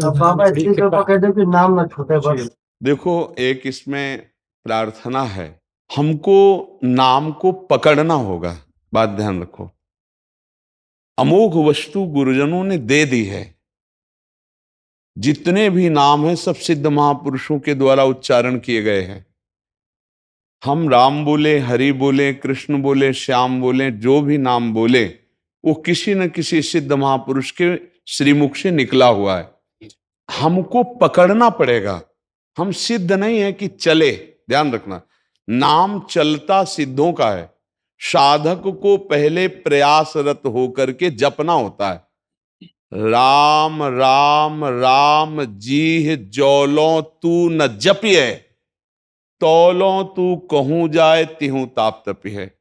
अब बाबा इतनी कृपा कर दो कि नाम न छूटे बस। देखो, एक इसमें प्रार्थना है, हमको नाम को पकड़ना होगा। बात ध्यान रखो, अमोघ वस्तु गुरुजनों ने दे दी है। जितने भी नाम हैं सब सिद्ध महापुरुषों के द्वारा उच्चारण किए गए हैं। हम राम बोले, हरि बोले, कृष्ण बोले, श्याम बोले, जो भी नाम बोले वो किसी न किसी सिद्ध महापुरुष के श्रीमुख से निकला हुआ है। हमको पकड़ना पड़ेगा। हम सिद्ध नहीं है कि चले, ध्यान रखना, नाम चलता सिद्धों का है। साधक को पहले प्रयासरत होकर के जपना होता है। राम राम राम जीह जौलो तू न जपिए, तौलो तू कहूं जाए तिहूं ताप तपी है।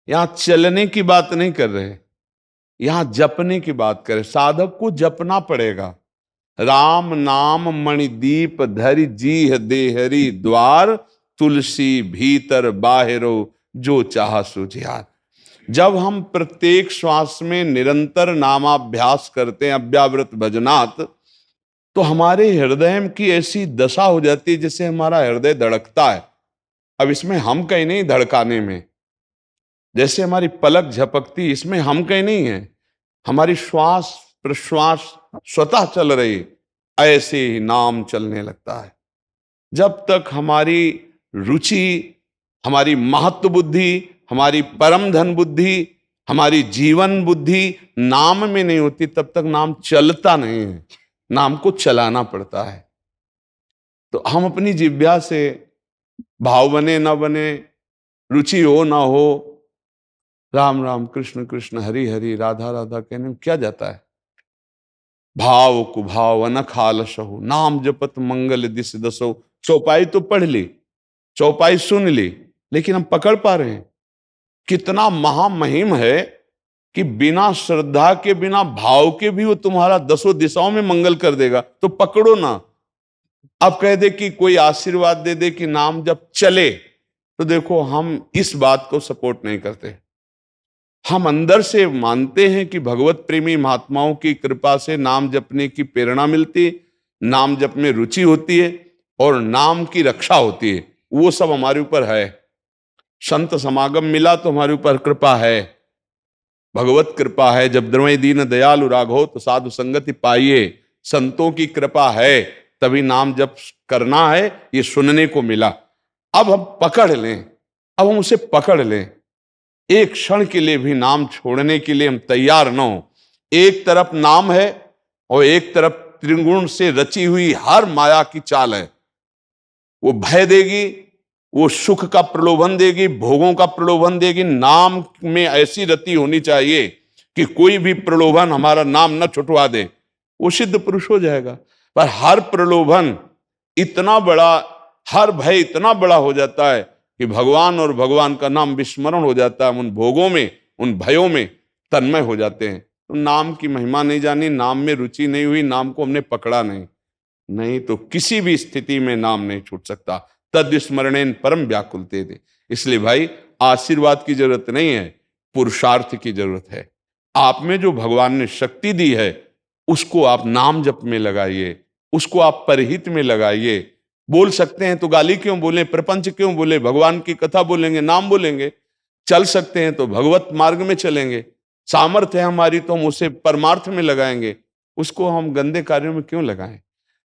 यहां चलने की बात नहीं कर रहे, यहां जपने की बात करें। साधक को जपना पड़ेगा। राम नाम मणिदीप धरि जीह देहरी द्वार, तुलसी भीतर बाहिरो जो चाह सुझियार। जब हम प्रत्येक श्वास में निरंतर नामाभ्यास करते हैं, अव्यावृत भजनात्, तो हमारे हृदय की ऐसी दशा हो जाती है जैसे हमारा हृदय धड़कता है। अब इसमें हम कहीं नहीं धड़काने में, जैसे हमारी पलक झपकती, इसमें हम कहीं नहीं है। हमारी श्वास प्रश्वास स्वतः चल रही, ऐसे ही नाम चलने लगता है। जब तक हमारी रुचि, हमारी महत्व बुद्धि, हमारी परम धन बुद्धि, हमारी जीवन बुद्धि नाम में नहीं होती, तब तक नाम चलता नहीं है। नाम को चलाना पड़ता है। तो हम अपनी जिह्वा से भाव बने ना बने, रुचि हो ना हो, राम राम कृष्ण कृष्ण हरि हरि राधा राधा कहने में क्या जाता है। भाव कुभाव न खालसहु, नाम जपत मंगल दिस दसो। चौपाई तो पढ़ ली, चौपाई सुन ली, लेकिन हम पकड़ पा रहे हैं? कितना महामहिम है कि बिना श्रद्धा के, बिना भाव के भी वो तुम्हारा दसों दिशाओं में मंगल कर देगा। तो पकड़ो ना। अब कह दे कि कोई आशीर्वाद दे दे कि नाम जब चले, तो देखो हम इस बात को सपोर्ट नहीं करते। हम अंदर से मानते हैं कि भगवत प्रेमी महात्माओं की कृपा से नाम जपने की प्रेरणा मिलती है, नाम जप में रुचि होती है और नाम की रक्षा होती है। वो सब हमारे ऊपर है। संत समागम मिला तो हमारे ऊपर कृपा है, भगवत कृपा है। जब द्रवय दीन दयालु राघव तो साधु संगति पाइए, संतों की कृपा है, तभी नाम जप करना है, ये सुनने को मिला। अब हम पकड़ लें, अब हम उसे पकड़ लें। एक क्षण के लिए भी नाम छोड़ने के लिए हम तैयार न हो। एक तरफ नाम है और एक तरफ त्रिगुण से रची हुई हर माया की चाल है। वो भय देगी, वो सुख का प्रलोभन देगी, भोगों का प्रलोभन देगी। नाम में ऐसी रति होनी चाहिए कि कोई भी प्रलोभन हमारा नाम न छुटवा दे, वो सिद्ध पुरुष हो जाएगा। पर हर प्रलोभन इतना बड़ा, हर भय इतना बड़ा हो जाता है कि भगवान और भगवान का नाम विस्मरण हो जाता है। उन भोगों में, उन भयों में तन्मय हो जाते हैं। तो नाम की महिमा नहीं जानी, नाम में रुचि नहीं हुई, नाम को हमने पकड़ा नहीं तो किसी भी स्थिति में नाम नहीं छूट सकता। तद स्मरणेन परम व्याकुलते थे। इसलिए भाई, आशीर्वाद की जरूरत नहीं है, पुरुषार्थ की जरूरत है। आप में जो भगवान ने शक्ति दी है, उसको आप नाम जप में लगाइए, उसको आप परहित में लगाइए। बोल सकते हैं तो गाली क्यों बोले, प्रपंच क्यों बोले, भगवान की कथा बोलेंगे, नाम बोलेंगे। चल सकते हैं तो भगवत मार्ग में चलेंगे। सामर्थ्य है हमारी तो हम उसे परमार्थ में लगाएंगे, उसको हम गंदे कार्यों में क्यों लगाएं।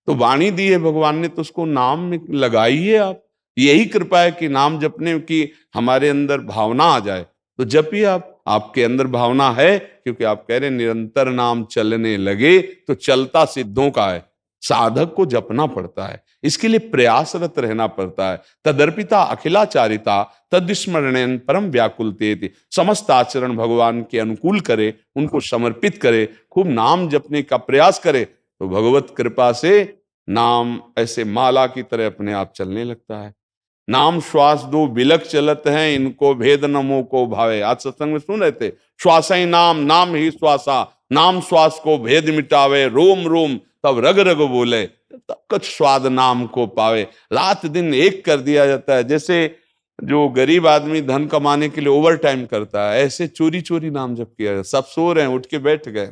तो वाणी दी है भगवान ने, तो उसको नाम में लगाइए आप। यही कृपा है कि नाम जपने की हमारे अंदर भावना आ जाए, तो जपिए आप। आपके अंदर भावना है, क्योंकि आप कह रहे निरंतर नाम चलने लगे, तो चलता सिद्धों का है। साधक को जपना पड़ता है, इसके लिए प्रयासरत रहना पड़ता है। तदर्पिता अखिलाचारिता तद्स्मरणेन परम व्याकुलते। समस्त आचरण भगवान के अनुकूल करे, उनको समर्पित करे, खूब नाम जपने का प्रयास करे, तो भगवत कृपा से नाम ऐसे माला की तरह अपने आप चलने लगता है। नाम श्वास दो बिलक चलत हैं, इनको भेद नमो को भावे। आज सत्संग में सुन रहे थे, श्वास ही नाम, नाम ही श्वासा, नाम श्वास को भेद मिटावे, रोम रोम तब रग रग बोले, तब कुछ स्वाद नाम को पावे। रात दिन एक कर दिया जाता है। जैसे जो गरीब आदमी धन कमाने के लिए ओवर टाइम करता है, ऐसे चोरी चोरी नाम जप किया जाए। सब सो रहे हैं, उठ के बैठ गए।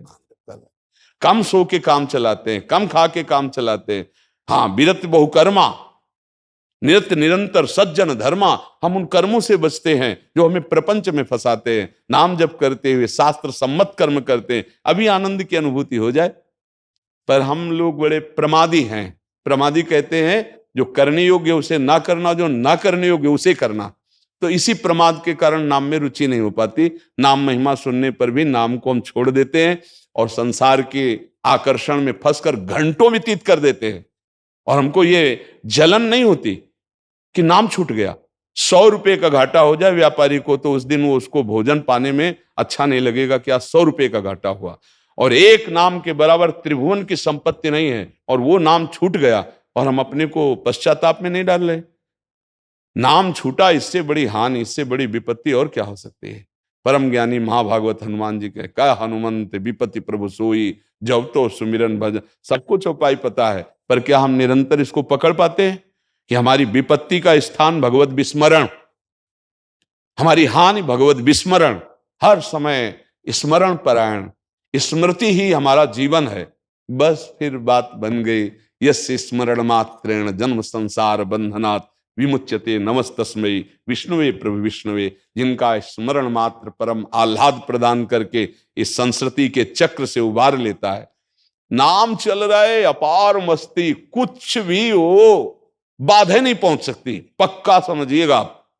कम सो के काम चलाते हैं, कम खा के काम चलाते हैं। हाँ, विरत बहुकर्मा, निरत निरंतर सज्जन धर्मा, हम उन कर्मों से बचते हैं जो हमें प्रपंच में फंसाते हैं। नाम जप करते हुए शास्त्र सम्मत कर्म करते हैं, अभी आनंद की अनुभूति हो जाए। पर हम लोग बड़े प्रमादी हैं। प्रमादी कहते हैं जो करने योग्य उसे ना करना, जो ना करने योग्य उसे करना। तो इसी प्रमाद के कारण नाम में रुचि नहीं हो पाती। नाम महिमा सुनने पर भी नाम को हम छोड़ देते हैं और संसार के आकर्षण में फंसकर घंटों व्यतीत कर देते हैं। और हमको ये जलन नहीं होती कि नाम छूट गया। 100 रुपए का घाटा हो जाए व्यापारी को तो उस दिन वो उसको भोजन पाने में अच्छा नहीं लगेगा कि आज 100 रुपए का घाटा हुआ। और एक नाम के बराबर त्रिभुवन की संपत्ति नहीं है और वो नाम छूट गया और हम अपने को पश्चाताप में नहीं डाल रहे। नाम छूटा, इससे बड़ी हानि, इससे बड़ी विपत्ति और क्या हो सकती है। परम ज्ञानी महाभागवत हनुमान जी कहे, का हनुमंत विपत्ति प्रभु सोई, जब तो सुमिरन भजन। सबको चौपाई पता है, पर क्या हम निरंतर इसको पकड़ पाते हैं कि हमारी विपत्ति का स्थान भगवत विस्मरण, हमारी हानि भगवत विस्मरण, हर समय स्मरण परायण, स्मृति ही हमारा जीवन है। बस फिर बात बन गई, यस्य स्मरण मात्रेण जन्म संसार बंधनात् विमुच्यते नमस्तस्मै विष्णुवे प्रभु विष्णुवे। जिनका स्मरण मात्र परम आह्लाद प्रदान करके इस संस्कृति के चक्र से उबार लेता है। नाम चल रहा है, अपार मस्ती, कुछ भी हो बाधा नहीं पहुंच सकती, पक्का समझिएगा आप।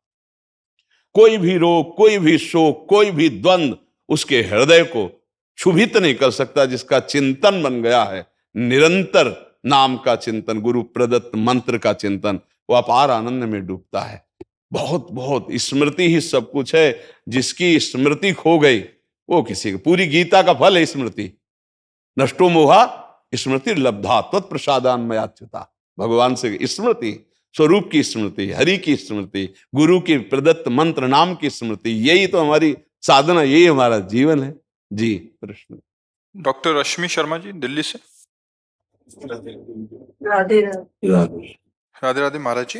कोई भी रोग, कोई भी शोक, कोई भी द्वंद्व उसके हृदय को क्षुभित नहीं कर सकता, जिसका चिंतन बन गया है निरंतर नाम का चिंतन, गुरु प्रदत्त मंत्र का चिंतन। वो अपार आनंद में डूबता है। बहुत बहुत स्मृति ही सब कुछ है। जिसकी स्मृति खो गई वो किसी की, पूरी गीता का फल है स्मृति। नष्टो मोहा स्मृति लब्धा तत्प्रसादान मयाच्युता। भगवान से स्मृति, स्वरूप की स्मृति, हरि की स्मृति, गुरु की प्रदत्त मंत्र नाम की स्मृति, यही तो हमारी साधना, यही हमारा जीवन है। जी, प्रश्न। डॉक्टर रश्मि शर्मा जी, दिल्ली से। राधे राधे। राधे राधे महाराज जी।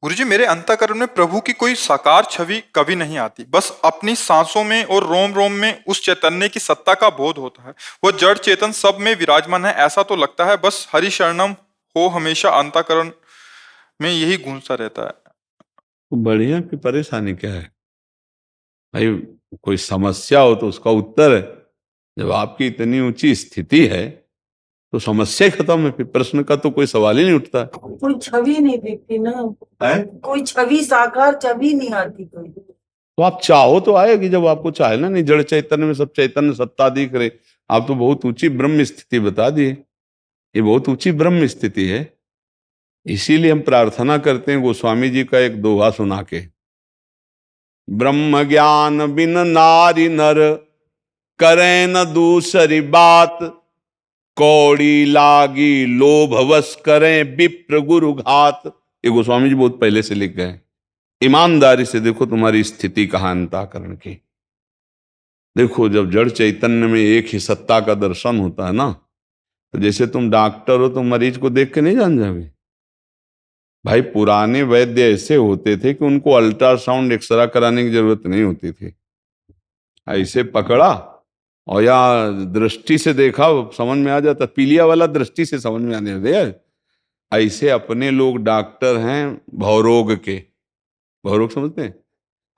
गुरुजी, मेरे अंतःकरण में प्रभु की कोई साकार छवि कभी नहीं आती, बस अपनी सांसों में और रोम रोम में उस चैतन्य की सत्ता का बोध होता है। वो जड़ चेतन सब में विराजमान है, ऐसा तो लगता है। बस हरि शरणम हो हमेशा अंतःकरण में यही गूंजता रहता है। बढ़िया, की परेशानी क्या है भाई? कोई समस्या हो तो उसका उत्तर है। जब आपकी इतनी ऊंची स्थिति है तो समस्या खत्म है, फिर प्रश्न का तो कोई सवाल ही नहीं उठता। कोई छवि नहीं दिखती ना है? कोई छवि, साकार छवि नहीं आती कोई। तो आप चाहो तो आएगी, जब आपको चाहे ना। नहीं, जड़ चैतन्य में सब चैतन्य सत्ता दिख रहे। आप तो बहुत ऊंची ब्रह्म स्थिति बता दिए। ये बहुत ऊंची ब्रह्म स्थिति है। इसीलिए हम प्रार्थना करते हैं गोस्वामी जी का एक दोहा सुना के, ब्रह्म ज्ञान बिन नारी नर करे न दूसरी बात, कौड़ी लागी लोभवश करें विप्र गुरु घात। ये गोस्वामी जी बहुत पहले से लिख गए। ईमानदारी से देखो तुम्हारी स्थिति कहां अंतःकरण की। देखो, जब जड़ चैतन्य में एक ही सत्ता का दर्शन होता है ना, तो जैसे तुम डॉक्टर हो तो मरीज को देख के नहीं जान जाओगे भाई। पुराने वैद्य ऐसे होते थे कि उनको अल्ट्रासाउंड एक्सरा कराने की जरूरत नहीं होती थी। ऐसे पकड़ा और या दृष्टि से देखा, समझ में आ जाता। पीलिया वाला दृष्टि से समझ में आने दे। ऐसे अपने लोग डॉक्टर हैं भवरोग के। भवरोग समझते हैं?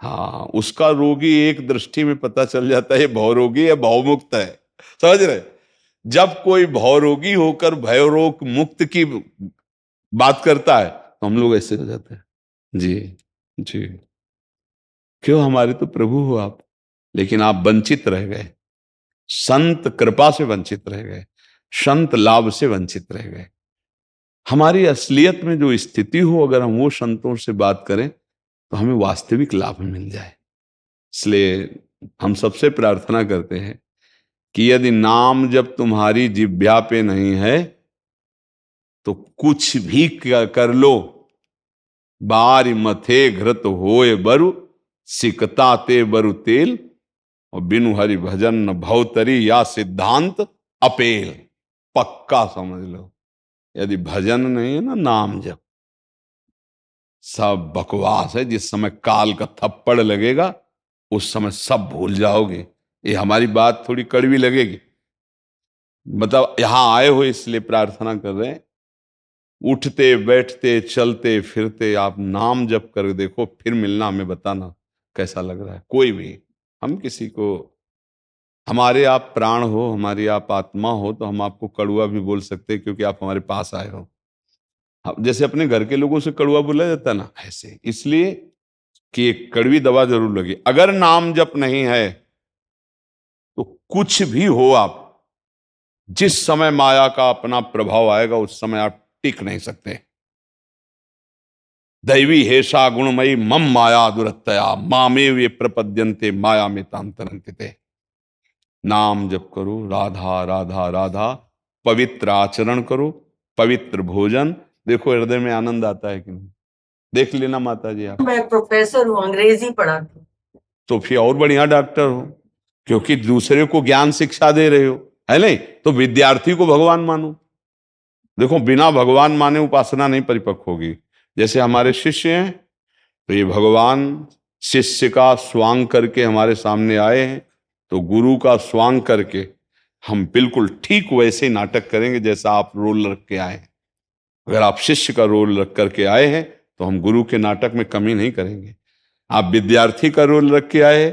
हाँ, उसका रोगी एक दृष्टि में पता चल जाता है ये भवरोगी या भवमुक्त है। समझ रहे? जब कोई भवरोगी होकर भयरोग मुक्त की बात करता है तो हम लोग ऐसे हो जाते हैं। जी जी, क्यों? हमारे तो प्रभु हो आप, लेकिन आप वंचित रह गए। संत कृपा से वंचित रह गए, संत लाभ से वंचित रह गए। हमारी असलियत में जो स्थिति हो, अगर हम वो संतों से बात करें तो हमें वास्तविक लाभ मिल जाए। इसलिए हम सबसे प्रार्थना करते हैं कि यदि नाम जब तुम्हारी जिह्वा पे नहीं है तो कुछ भी कर लो, बारी मथे घृत होए बरु, सिकता ते बरु तेल, और बिनु हरि भजन न भवतरी या सिद्धांत अपेल। पक्का समझ लो, यदि भजन नहीं है ना, नाम जप, सब बकवास है। जिस समय काल का थप्पड़ लगेगा उस समय सब भूल जाओगे। ये हमारी बात थोड़ी कड़वी लगेगी, मतलब यहां आए हो इसलिए प्रार्थना कर रहे हैं, उठते बैठते चलते फिरते आप नाम जप कर देखो, फिर मिलना, हमें बताना कैसा लग रहा है। कोई भी, हम किसी को, हमारे आप प्राण हो, हमारी आप आत्मा हो, तो हम आपको कड़वा भी बोल सकते हैं क्योंकि आप हमारे पास आए हो। जैसे अपने घर के लोगों से कड़वा बोला जाता है ना, ऐसे इसलिए कि एक कड़वी दवा जरूर लगी। अगर नाम जप नहीं है तो कुछ भी हो आप, जिस समय माया का अपना प्रभाव आएगा उस समय आप टिक नहीं सकते। दैवी हेषा गुणमयी मम माया दुरत्तया मामेव ये प्रपद्यन्ते माया में तांतरंकिते। नाम जप करो, राधा राधा राधा, पवित्र आचरण करो, पवित्र भोजन। देखो हृदय में आनंद आता है कि नहीं, देख लेना माता जी आप। मैं प्रोफेसर हूँ, अंग्रेजी पढ़ाती हूँ। तो फिर और बढ़िया डॉक्टर हो, क्योंकि दूसरे को ज्ञान शिक्षा दे रहे हो, है नहीं? तो विद्यार्थी को भगवान मानो। देखो बिना भगवान माने उपासना नहीं परिपक्व होगी। जैसे हमारे शिष्य हैं, तो ये भगवान शिष्य का स्वांग करके हमारे सामने आए हैं, तो गुरु का स्वांग करके हम बिल्कुल ठीक वैसे नाटक करेंगे जैसा आप रोल रख के आए हैं। अगर आप शिष्य का रोल रख करके आए हैं तो हम गुरु के नाटक में कमी नहीं करेंगे। आप विद्यार्थी का रोल रख के आए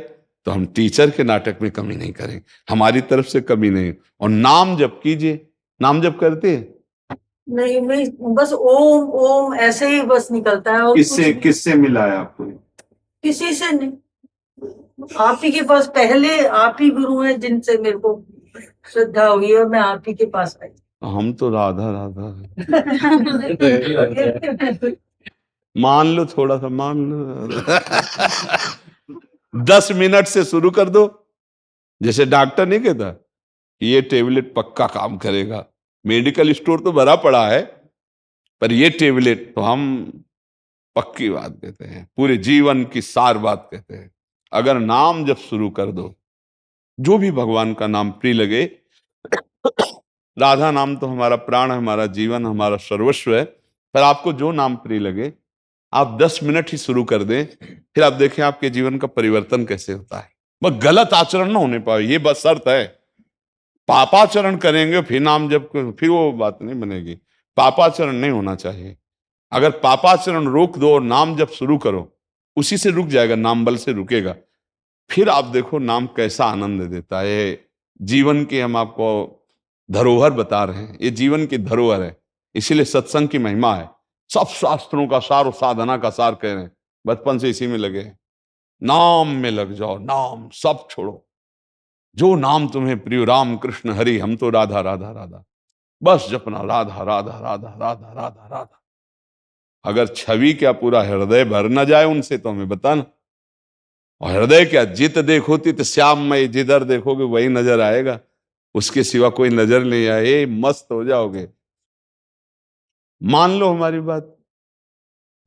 तो हम टीचर के नाटक में कमी नहीं करेंगे, हमारी तरफ से कमी नहीं। और नाम जप कीजिए। नाम जप करते हैं? नहीं, बस ओम ओम ऐसे ही बस निकलता है। और किससे मिला है आपको? किसी से नहीं, आप ही के पास, पहले आप ही गुरु हैं जिनसे मेरे को श्रद्धा हुई और मैं आप ही के पास आई। हम तो राधा राधा मान लो, थोड़ा सा मान लो। 10 मिनट से शुरू कर दो। जैसे डॉक्टर नहीं कहता ये टेबलेट पक्का काम करेगा, मेडिकल स्टोर तो भरा पड़ा है, पर ये टेबलेट तो हम पक्की बात कहते हैं, पूरे जीवन की सार बात कहते हैं। अगर नाम जब शुरू कर दो, जो भी भगवान का नाम प्रिय लगे, राधा नाम तो हमारा प्राण है, हमारा जीवन, हमारा सर्वस्व है, पर आपको जो नाम प्रिय लगे आप 10 मिनट ही शुरू कर दें, फिर आप देखें आपके जीवन का परिवर्तन कैसे होता है। बस गलत आचरण ना होने पाए, ये बस शर्त है। पापाचरण करेंगे फिर नाम जब, फिर वो बात नहीं बनेगी। पापाचरण नहीं होना चाहिए। अगर पापाचरण रोक दो और नाम जब शुरू करो, उसी से रुक जाएगा, नाम बल से रुकेगा। फिर आप देखो नाम कैसा आनंद देता है। जीवन की हम आपको धरोहर बता रहे हैं, ये जीवन की धरोहर है, इसीलिए सत्संग की महिमा है। सब शास्त्रों का सार और साधना का सार कह रहे हैं, बचपन से इसी में लगे हैं। नाम में लग जाओ, नाम सब छोड़ो, जो नाम तुम्हें प्रिय, राम कृष्ण हरि, हम तो राधा राधा राधा, बस जपना राधा राधा राधा राधा राधा राधा। अगर छवि क्या पूरा हृदय भर न जाए उनसे तो हमें बताना। और हृदय क्या, जित देखोती तो श्याम में, जिधर देखोगे वही नजर आएगा, उसके सिवा कोई नजर नहीं आए, मस्त हो जाओगे। मान लो हमारी बात,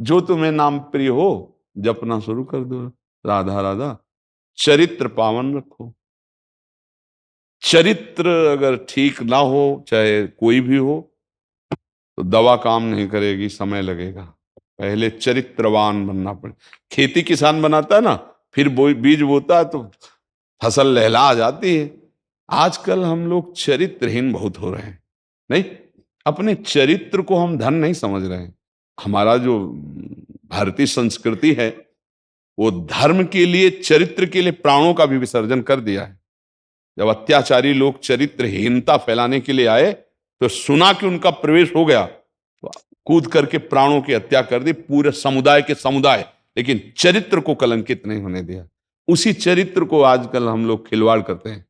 जो तुम्हें नाम प्रिय हो जपना शुरू कर दो, राधा राधा। चरित्र पावन रखो। चरित्र अगर ठीक ना हो, चाहे कोई भी हो, तो दवा काम नहीं करेगी, समय लगेगा। पहले चरित्रवान बनना पड़े। खेती किसान बनाता है ना, फिर बीज बोता है तो फसल लहला आ जाती है। आजकल हम लोग चरित्रहीन बहुत हो रहे हैं। नहीं, अपने चरित्र को हम धन नहीं समझ रहे हैं। हमारा जो भारतीय संस्कृति है वो धर्म के लिए, चरित्र के लिए प्राणों का भी विसर्जन कर दिया है। जब अत्याचारी लोग चरित्रहीनता फैलाने के लिए आए तो सुना कि उनका प्रवेश हो गया, तो कूद करके प्राणों की हत्या कर दी, पूरे समुदाय के समुदाय, लेकिन चरित्र को कलंकित नहीं होने दिया। उसी चरित्र को आजकल हम लोग खिलवाड़ करते हैं।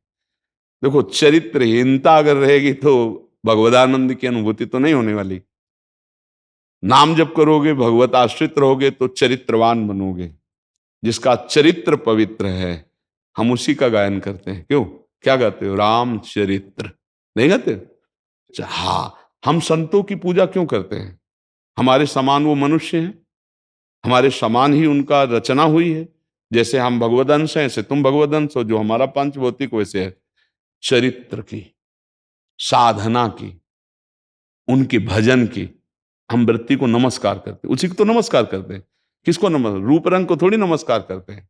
देखो चरित्रहीनता अगर रहेगी तो भगवदानंद की अनुभूति तो नहीं होने वाली। नाम जब करोगे, भगवत आश्रित रहोगे तो चरित्रवान बनोगे। जिसका चरित्र पवित्र है हम उसी का गायन करते हैं। क्यों, क्या गाते हो? राम चरित्र नहीं गाते? हाँ, हम संतों की पूजा क्यों करते हैं? हमारे समान वो मनुष्य हैं, हमारे समान ही उनका रचना हुई है। जैसे हम भगवदंश हैं, ऐसे तुम भगवदंश हो। जो हमारा पंचभौतिक वैसे है। चरित्र की, साधना की, उनके भजन की हम वृत्ति को नमस्कार करते हैं। उसी को तो नमस्कार करते हैं। किसको नमस्कार? रूप रंग को थोड़ी नमस्कार करते हैं,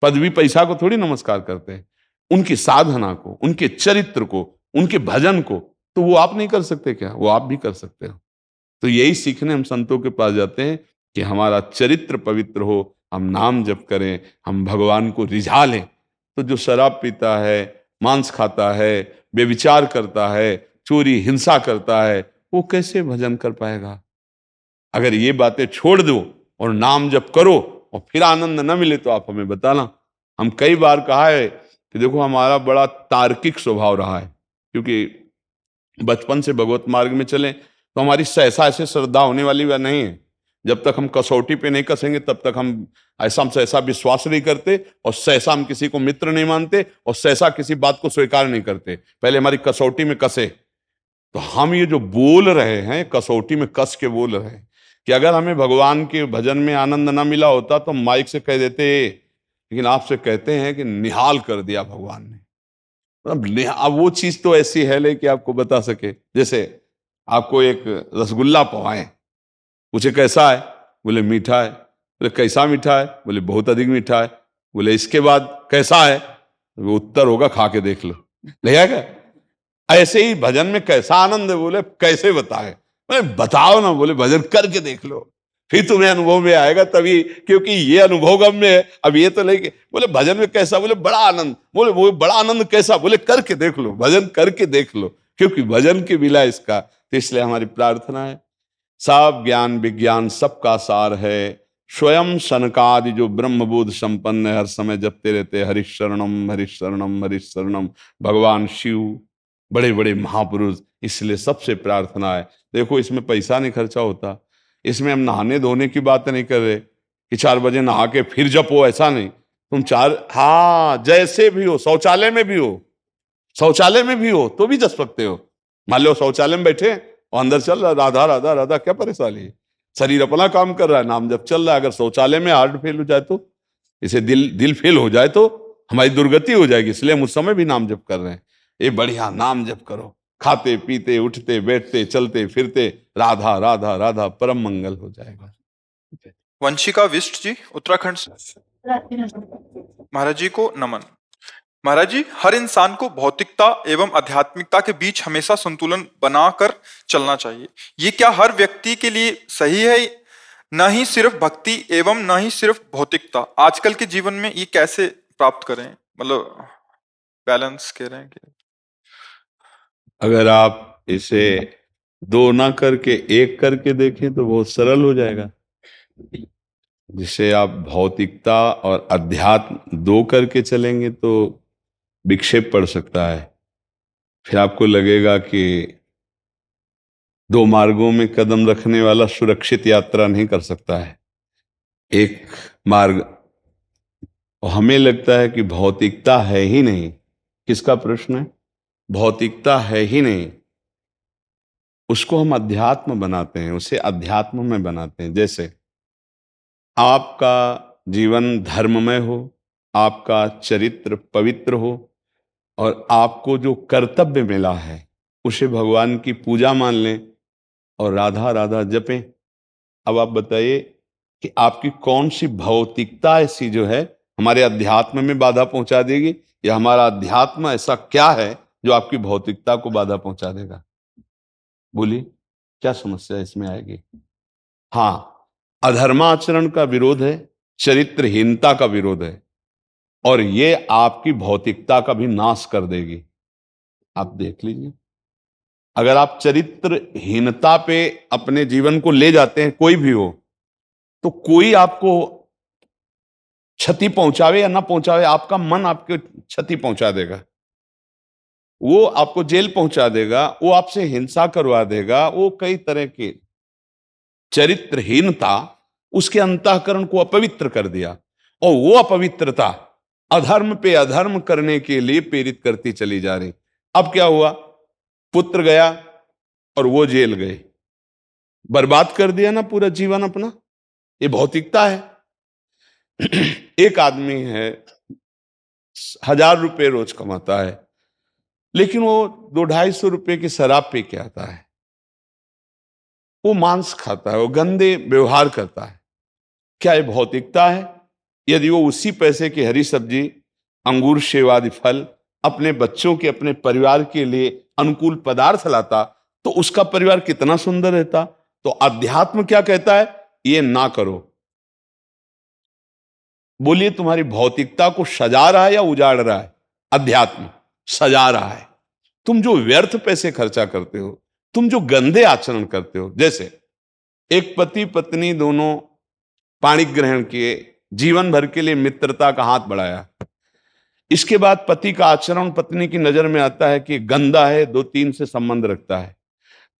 पदवी पैसा को थोड़ी नमस्कार करते हैं। उनकी साधना को, उनके चरित्र को, उनके भजन को, तो वो आप नहीं कर सकते क्या? वो आप भी कर सकते हो। तो यही सीखने हम संतों के पास जाते हैं कि हमारा चरित्र पवित्र हो, हम नाम जप करें, हम भगवान को रिझा लें। तो जो शराब पीता है, मांस खाता है, व्यभिचार करता है, चोरी हिंसा करता है, वो कैसे भजन कर पाएगा? अगर ये बातें छोड़ दो और नाम जप करो और फिर आनंद न मिले तो आप हमें बताना। हम कई बार कहा है कि देखो हमारा बड़ा तार्किक स्वभाव रहा है, क्योंकि बचपन से भगवत मार्ग में चले तो हमारी सहसा ऐसे श्रद्धा होने वाली वह नहीं है। जब तक हम कसौटी पे नहीं कसेंगे तब तक हम सहसा विश्वास नहीं करते, और सहसा हम किसी को मित्र नहीं मानते, और सहसा किसी बात को स्वीकार नहीं करते। पहले हमारी कसौटी में कसे। तो हम ये जो बोल रहे हैं, कसौटी में कस के बोल रहे हैं कि अगर हमें भगवान के भजन में आनंद ना मिला होता तो माइक से कह देते, लेकिन आपसे कहते हैं कि निहाल कर दिया भगवान ने। अब वो चीज तो ऐसी है ले कि आपको बता सके। जैसे आपको एक रसगुल्ला पवाएं, पूछे कैसा है, बोले मीठा है। बोले कैसा मीठा है, बोले बहुत अधिक मीठा है। बोले इसके बाद कैसा है, वो उत्तर होगा खा के देख लो, ले क्या? ऐसे ही भजन में कैसा आनंद है, बोले कैसे बताए? बोले बताओ ना, बोले भजन करके देख लो, फिर तुम्हें अनुभव में आएगा तभी, क्योंकि ये अनुभव गम में है, अब ये तो नहीं। बोले भजन में कैसा, बोले बड़ा आनंद। बोले वो बड़ा आनंद कैसा, बोले करके देख लो, भजन करके देख लो, क्योंकि भजन की विला इसका। तो इसलिए हमारी प्रार्थना है, सब ज्ञान विज्ञान सबका सार है, स्वयं सनकादि जो ब्रह्मबोध संपन्न है, हर समय जपते रहते हरिशरणम हरिशरणम हरिशरणम, भगवान शिव, बड़े बड़े महापुरुष। इसलिए सबसे प्रार्थना है, देखो इसमें पैसा नहीं खर्चा होता, इसमें हम नहाने धोने की बात नहीं कर रहे कि 4 बजे नहा के फिर जपो, ऐसा नहीं। तुम जैसे भी हो, शौचालय में भी हो, शौचालय में भी हो तो भी जप सकते हो। मान लो शौचालय में बैठे और अंदर चल रहा राधा राधा राधा, क्या परेशानी है? शरीर अपना काम कर रहा है, नाम जप चल रहा है। अगर शौचालय में हार्ट फेल हो जाए तो, इसे दिल फेल हो जाए तो हमारी दुर्गति हो जाएगी। इसलिए हम उस समय भी नाम जप कर रहे हैं। ये बढ़िया नाम जप करो, खाते पीते उठते बैठते चलते फिरते राधा राधा राधा, परम मंगल हो जाएगा। वंशिका विष्ट जी, उत्तराखंड से। महाराज जी को नमन। महाराज जी, हर इंसान को भौतिकता एवं आध्यात्मिकता के बीच हमेशा संतुलन बनाकर चलना चाहिए। ये क्या हर व्यक्ति के लिए सही है? न ही सिर्फ भक्ति एवं न ही सिर्फ भौतिकता, आजकल के जीवन में ये कैसे प्राप्त करें? मतलब बैलेंस कह रहे हैं कि अगर आप इसे 2 ना करके 1 करके देखें तो बहुत सरल हो जाएगा। जिसे आप भौतिकता और अध्यात्म 2 करके चलेंगे तो विक्षेप पड़ सकता है। फिर आपको लगेगा कि 2 मार्गों में कदम रखने वाला सुरक्षित यात्रा नहीं कर सकता है, एक मार्ग। और हमें लगता है कि भौतिकता है ही नहीं। किसका प्रश्न है? भौतिकता है ही नहीं, उसको हम अध्यात्म बनाते हैं, उसे अध्यात्म में बनाते हैं। जैसे आपका जीवन धर्ममय हो, आपका चरित्र पवित्र हो, और आपको जो कर्तव्य मिला है उसे भगवान की पूजा मान लें और राधा राधा जपें। अब आप बताइए कि आपकी कौन सी भौतिकता ऐसी जो है हमारे अध्यात्म में बाधा पहुंचा देगी, या हमारा अध्यात्म ऐसा क्या है जो आपकी भौतिकता को बाधा पहुंचा देगा? बोलिए, क्या समस्या इसमें आएगी? हाँ, अधर्माचरण का विरोध है, चरित्रहीनता का विरोध है, और ये आपकी भौतिकता का भी नाश कर देगी। आप देख लीजिए, अगर आप चरित्रहीनता पे अपने जीवन को ले जाते हैं, कोई भी हो, तो कोई आपको क्षति पहुंचावे या ना पहुंचावे, आपका मन आपको क्षति पहुंचा देगा, वो आपको जेल पहुंचा देगा, वो आपसे हिंसा करवा देगा, वो कई तरह के। चरित्रहीनता उसके अंतःकरण को अपवित्र कर दिया, और वो अपवित्रता अधर्म पे अधर्म करने के लिए प्रेरित करती चली जा रही। अब क्या हुआ? पुत्र गया और वो जेल गए, बर्बाद कर दिया ना पूरा जीवन अपना। ये भौतिकता है। एक आदमी है, 1000 रुपए रोज कमाता है, लेकिन वो 200-250 रुपए की शराब पी के आता है, वो मांस खाता है, वो गंदे व्यवहार करता है। क्या ये भौतिकता है? यदि वो उसी पैसे की हरी सब्जी, अंगूर, सेब आदि फल अपने बच्चों के, अपने परिवार के लिए अनुकूल पदार्थ लाता तो उसका परिवार कितना सुंदर रहता। तो अध्यात्म क्या कहता है, ये ना करो। बोलिए, तुम्हारी भौतिकता को सजा रहा है या उजाड़ रहा है? अध्यात्म सजा रहा है। तुम जो व्यर्थ पैसे खर्चा करते हो, तुम जो गंदे आचरण करते हो, जैसे एक पति पत्नी दोनों पाणी ग्रहण किए, जीवन भर के लिए मित्रता का हाथ बढ़ाया, इसके बाद पति का आचरण पत्नी की नजर में आता है कि गंदा है, 2-3 से संबंध रखता है,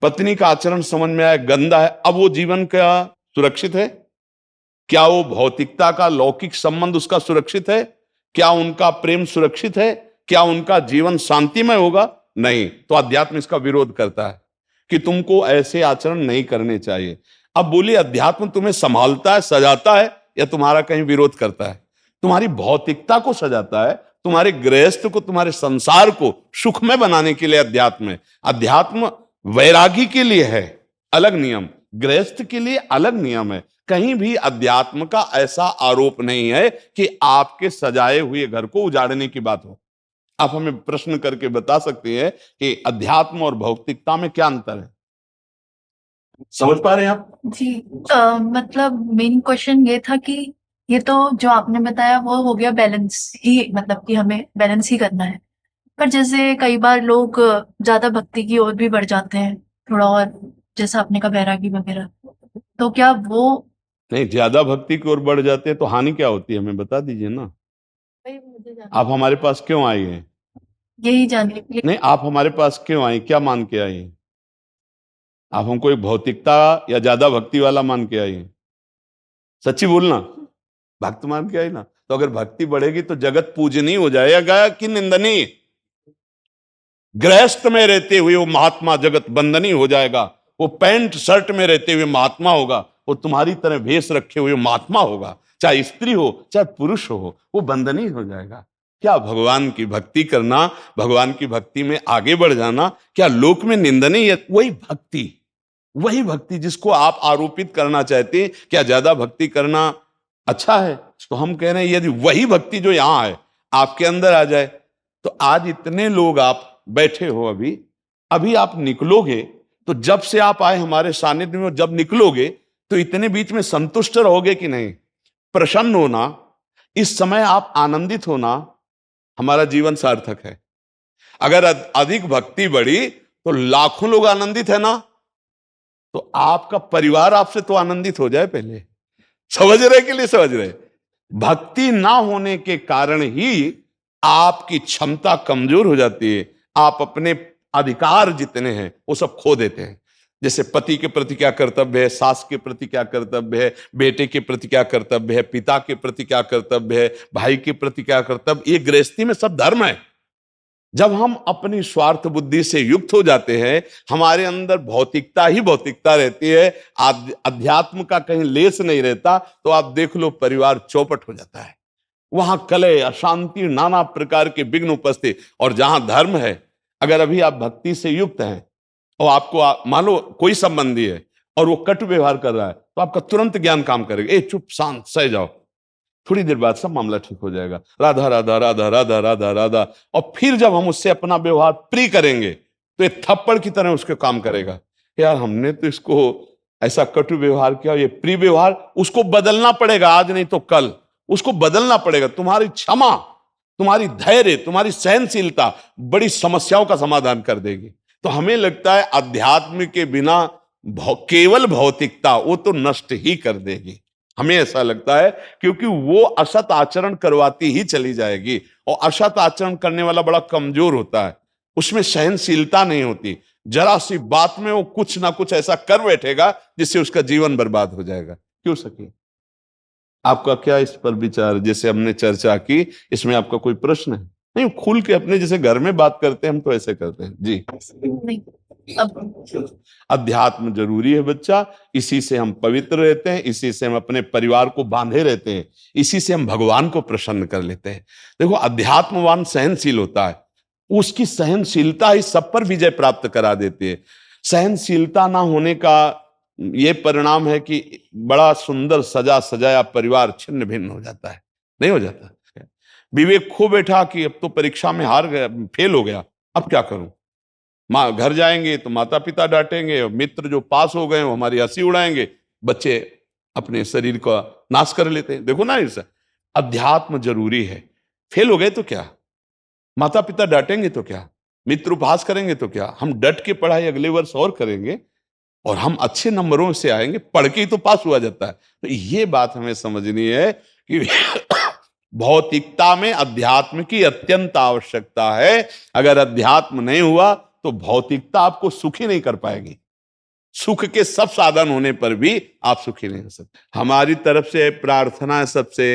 पत्नी का आचरण समझ में आया गंदा है, अब वो जीवन क्या सुरक्षित है? क्या वो भौतिकता का लौकिक संबंध उसका सुरक्षित है? क्या उनका प्रेम सुरक्षित है? क्या उनका जीवन शांतिमय होगा? नहीं। तो अध्यात्म इसका विरोध करता है कि तुमको ऐसे आचरण नहीं करने चाहिए। अब बोलिए, अध्यात्म तुम्हें संभालता है, सजाता है, या तुम्हारा कहीं विरोध करता है? तुम्हारी भौतिकता को सजाता है, तुम्हारे गृहस्थ को, तुम्हारे संसार को सुखमय बनाने के लिए अध्यात्म है। अध्यात्म वैरागी के लिए है अलग नियम, गृहस्थ के लिए अलग नियम है। कहीं भी अध्यात्म का ऐसा आरोप नहीं है कि आपके सजाए हुए घर को उजाड़ने की बात हो। आप हमें प्रश्न करके बता सकते हैं कि अध्यात्म और भौतिकता में क्या अंतर है? समझ पा रहे हैं आप? जी। मतलब मेन क्वेश्चन ये था कि ये तो जो आपने बताया वो हो गया बैलेंस ही, मतलब कि हमें बैलेंस ही करना है। पर जैसे कई बार लोग ज्यादा भक्ति की ओर भी बढ़ जाते हैं थोड़ा, और जैसा आपने कहा बैरागी वगैरह, तो क्या वो नहीं, ज्यादा भक्ति की ओर बढ़ जाते हैं तो हानि क्या होती है, हमें बता दीजिए ना। आप हमारे पास क्यों आई हैं? यही जानने के लिए। नहीं, आप हमारे पास क्यों आई, क्या मान के आई हैं? आप हमको एक भौतिकता या ज्यादा भक्ति वाला मान के आई हैं? सच्ची बोलना, भक्त मान के आई ना? तो अगर भक्ति बढ़ेगी तो जगत पूजनीय हो जाएगा कि निंदनीय? गृहस्थ में रहते हुए वो महात्मा जगत बंदनीय हो जाएगा। वो पैंट शर्ट में रहते हुए महात्मा होगा, वो तुम्हारी तरह भेष रखे हुए महात्मा होगा, चाहे स्त्री हो चाहे पुरुष हो, वो बंदनीय हो जाएगा। क्या भगवान की भक्ति करना, भगवान की भक्ति में आगे बढ़ जाना, क्या लोक में निंदनीय है? वही भक्ति जिसको आप आरोपित करना चाहते हैं, क्या ज्यादा भक्ति करना अच्छा है? तो हम कह रहे हैं यदि वही भक्ति जो यहां है आपके अंदर आ जाए, तो आज इतने लोग आप बैठे हो, अभी आप निकलोगे, तो जब से आप आए हमारे सानिध्य में, जब निकलोगे तो इतने बीच में संतुष्ट रहोगे कि नहीं? प्रसन्न होना, इस समय आप आनंदित होना, हमारा जीवन सार्थक है। अगर अधिक भक्ति बढ़ी तो लाखों लोग आनंदित है ना, तो आपका परिवार आपसे तो आनंदित हो जाए पहले। समझ रहे के लिए समझ रहे? भक्ति ना होने के कारण ही आपकी क्षमता कमजोर हो जाती है, आप अपने अधिकार जितने हैं वो सब खो देते हैं। जैसे पति के प्रति क्या कर्तव्य है, सास के प्रति क्या कर्तव्य है, बेटे के प्रति क्या कर्तव्य है, पिता के प्रति क्या कर्तव्य है, भाई के प्रति क्या कर्तव्य, ये गृहस्थी में सब धर्म है। जब हम अपनी स्वार्थ बुद्धि से युक्त हो जाते हैं, हमारे अंदर भौतिकता ही भौतिकता रहती है, अध्यात्म का कहीं लेस नहीं रहता, तो आप देख लो परिवार चौपट हो जाता है। वहां कलह, अशांति, नाना प्रकार के विघ्न उपस्थित। और जहां धर्म है, अगर अभी आप भक्ति से युक्त हैं और आपको मान लो कोई संबंधी है और वो कटु व्यवहार कर रहा है, तो आपका तुरंत ज्ञान काम करेगा, ए चुप शांत सह जाओ, थोड़ी देर बाद सब मामला ठीक हो जाएगा, राधा राधा राधा राधा राधा राधा। और फिर जब हम उससे अपना व्यवहार प्रिय करेंगे तो ये थप्पड़ की तरह उसके काम करेगा, यार हमने तो इसको ऐसा कटु व्यवहार किया, ये प्रिय व्यवहार, उसको बदलना पड़ेगा, आज नहीं तो कल उसको बदलना पड़ेगा। तुम्हारी क्षमा, तुम्हारी धैर्य, तुम्हारी सहनशीलता बड़ी समस्याओं का समाधान कर देगी। तो हमें लगता है अध्यात्म के बिना केवल भौतिकता वो तो नष्ट ही कर देगी, हमें ऐसा लगता है, क्योंकि वो असत आचरण करवाती ही चली जाएगी। और असत आचरण करने वाला बड़ा कमजोर होता है, उसमें सहनशीलता नहीं होती, जरा सी बात में वो कुछ ना कुछ ऐसा कर बैठेगा जिससे उसका जीवन बर्बाद हो जाएगा। क्यों सके? आपका क्या इस पर विचार? जैसे हमने चर्चा की, इसमें आपका कोई प्रश्न है? नहीं, खुल के अपने जैसे घर में बात करते हैं हम तो ऐसे करते हैं जी। नहीं, अब अध्यात्म जरूरी है बच्चा, इसी से हम पवित्र रहते हैं, इसी से हम अपने परिवार को बांधे रहते हैं, इसी से हम भगवान को प्रसन्न कर लेते हैं। देखो, अध्यात्मवान सहनशील होता है, उसकी सहनशीलता ही सब पर विजय प्राप्त करा देती है। सहनशीलता ना होने का ये परिणाम है कि बड़ा सुंदर सजा सजाया परिवार छिन्न भिन्न हो जाता है, नहीं हो जाता? विवेक खो बैठा कि अब तो परीक्षा में हार गया, फेल हो गया, अब क्या करूं? माँ घर जाएंगे तो माता पिता डांटेंगे, और मित्र जो पास हो गए वो हमारी हंसी उड़ाएंगे, बच्चे अपने शरीर का नाश कर लेते हैं। देखो ना, इस अध्यात्म जरूरी है। फेल हो गए तो क्या, माता पिता डांटेंगे तो क्या, मित्र उपहास करेंगे तो क्या, हम डट के पढ़ाई अगले वर्ष और करेंगे और हम अच्छे नंबरों से आएंगे, पढ़ के ही तो पास हुआ जाता है। तो ये बात हमें समझनी है कि भौतिकता में अध्यात्म की अत्यंत आवश्यकता है। अगर अध्यात्म नहीं हुआ तो भौतिकता आपको सुखी नहीं कर पाएगी। सुख के सब साधन होने पर भी आप सुखी नहीं हो सकते। हमारी तरफ से प्रार्थना है सबसे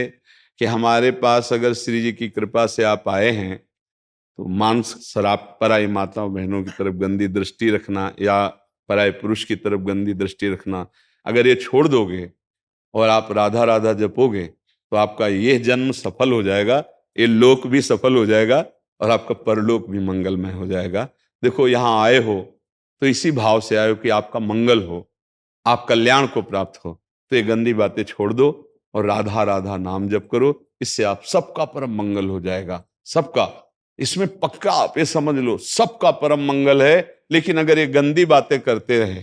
कि हमारे पास अगर श्री जी की कृपा से आप आए हैं तो मांस शराब, पराई माताओं बहनों की तरफ गंदी दृष्टि रखना या पराये पुरुष की तरफ गंदी दृष्टि रखना, अगर ये छोड़ दोगे और आप राधा राधा जपोगे तो आपका ये जन्म सफल हो जाएगा, ये लोक भी सफल हो जाएगा और आपका परलोक भी मंगलमय हो जाएगा। देखो, यहाँ आए हो तो इसी भाव से आए हो कि आपका मंगल हो, आप कल्याण को प्राप्त हो। तो ये गंदी बातें छोड़ दो और राधा राधा नाम जप करो, इससे आप सबका परम मंगल हो जाएगा। सबका, इसमें पक्का आप ये समझ लो, सबका परम मंगल है। लेकिन अगर ये गंदी बातें करते रहे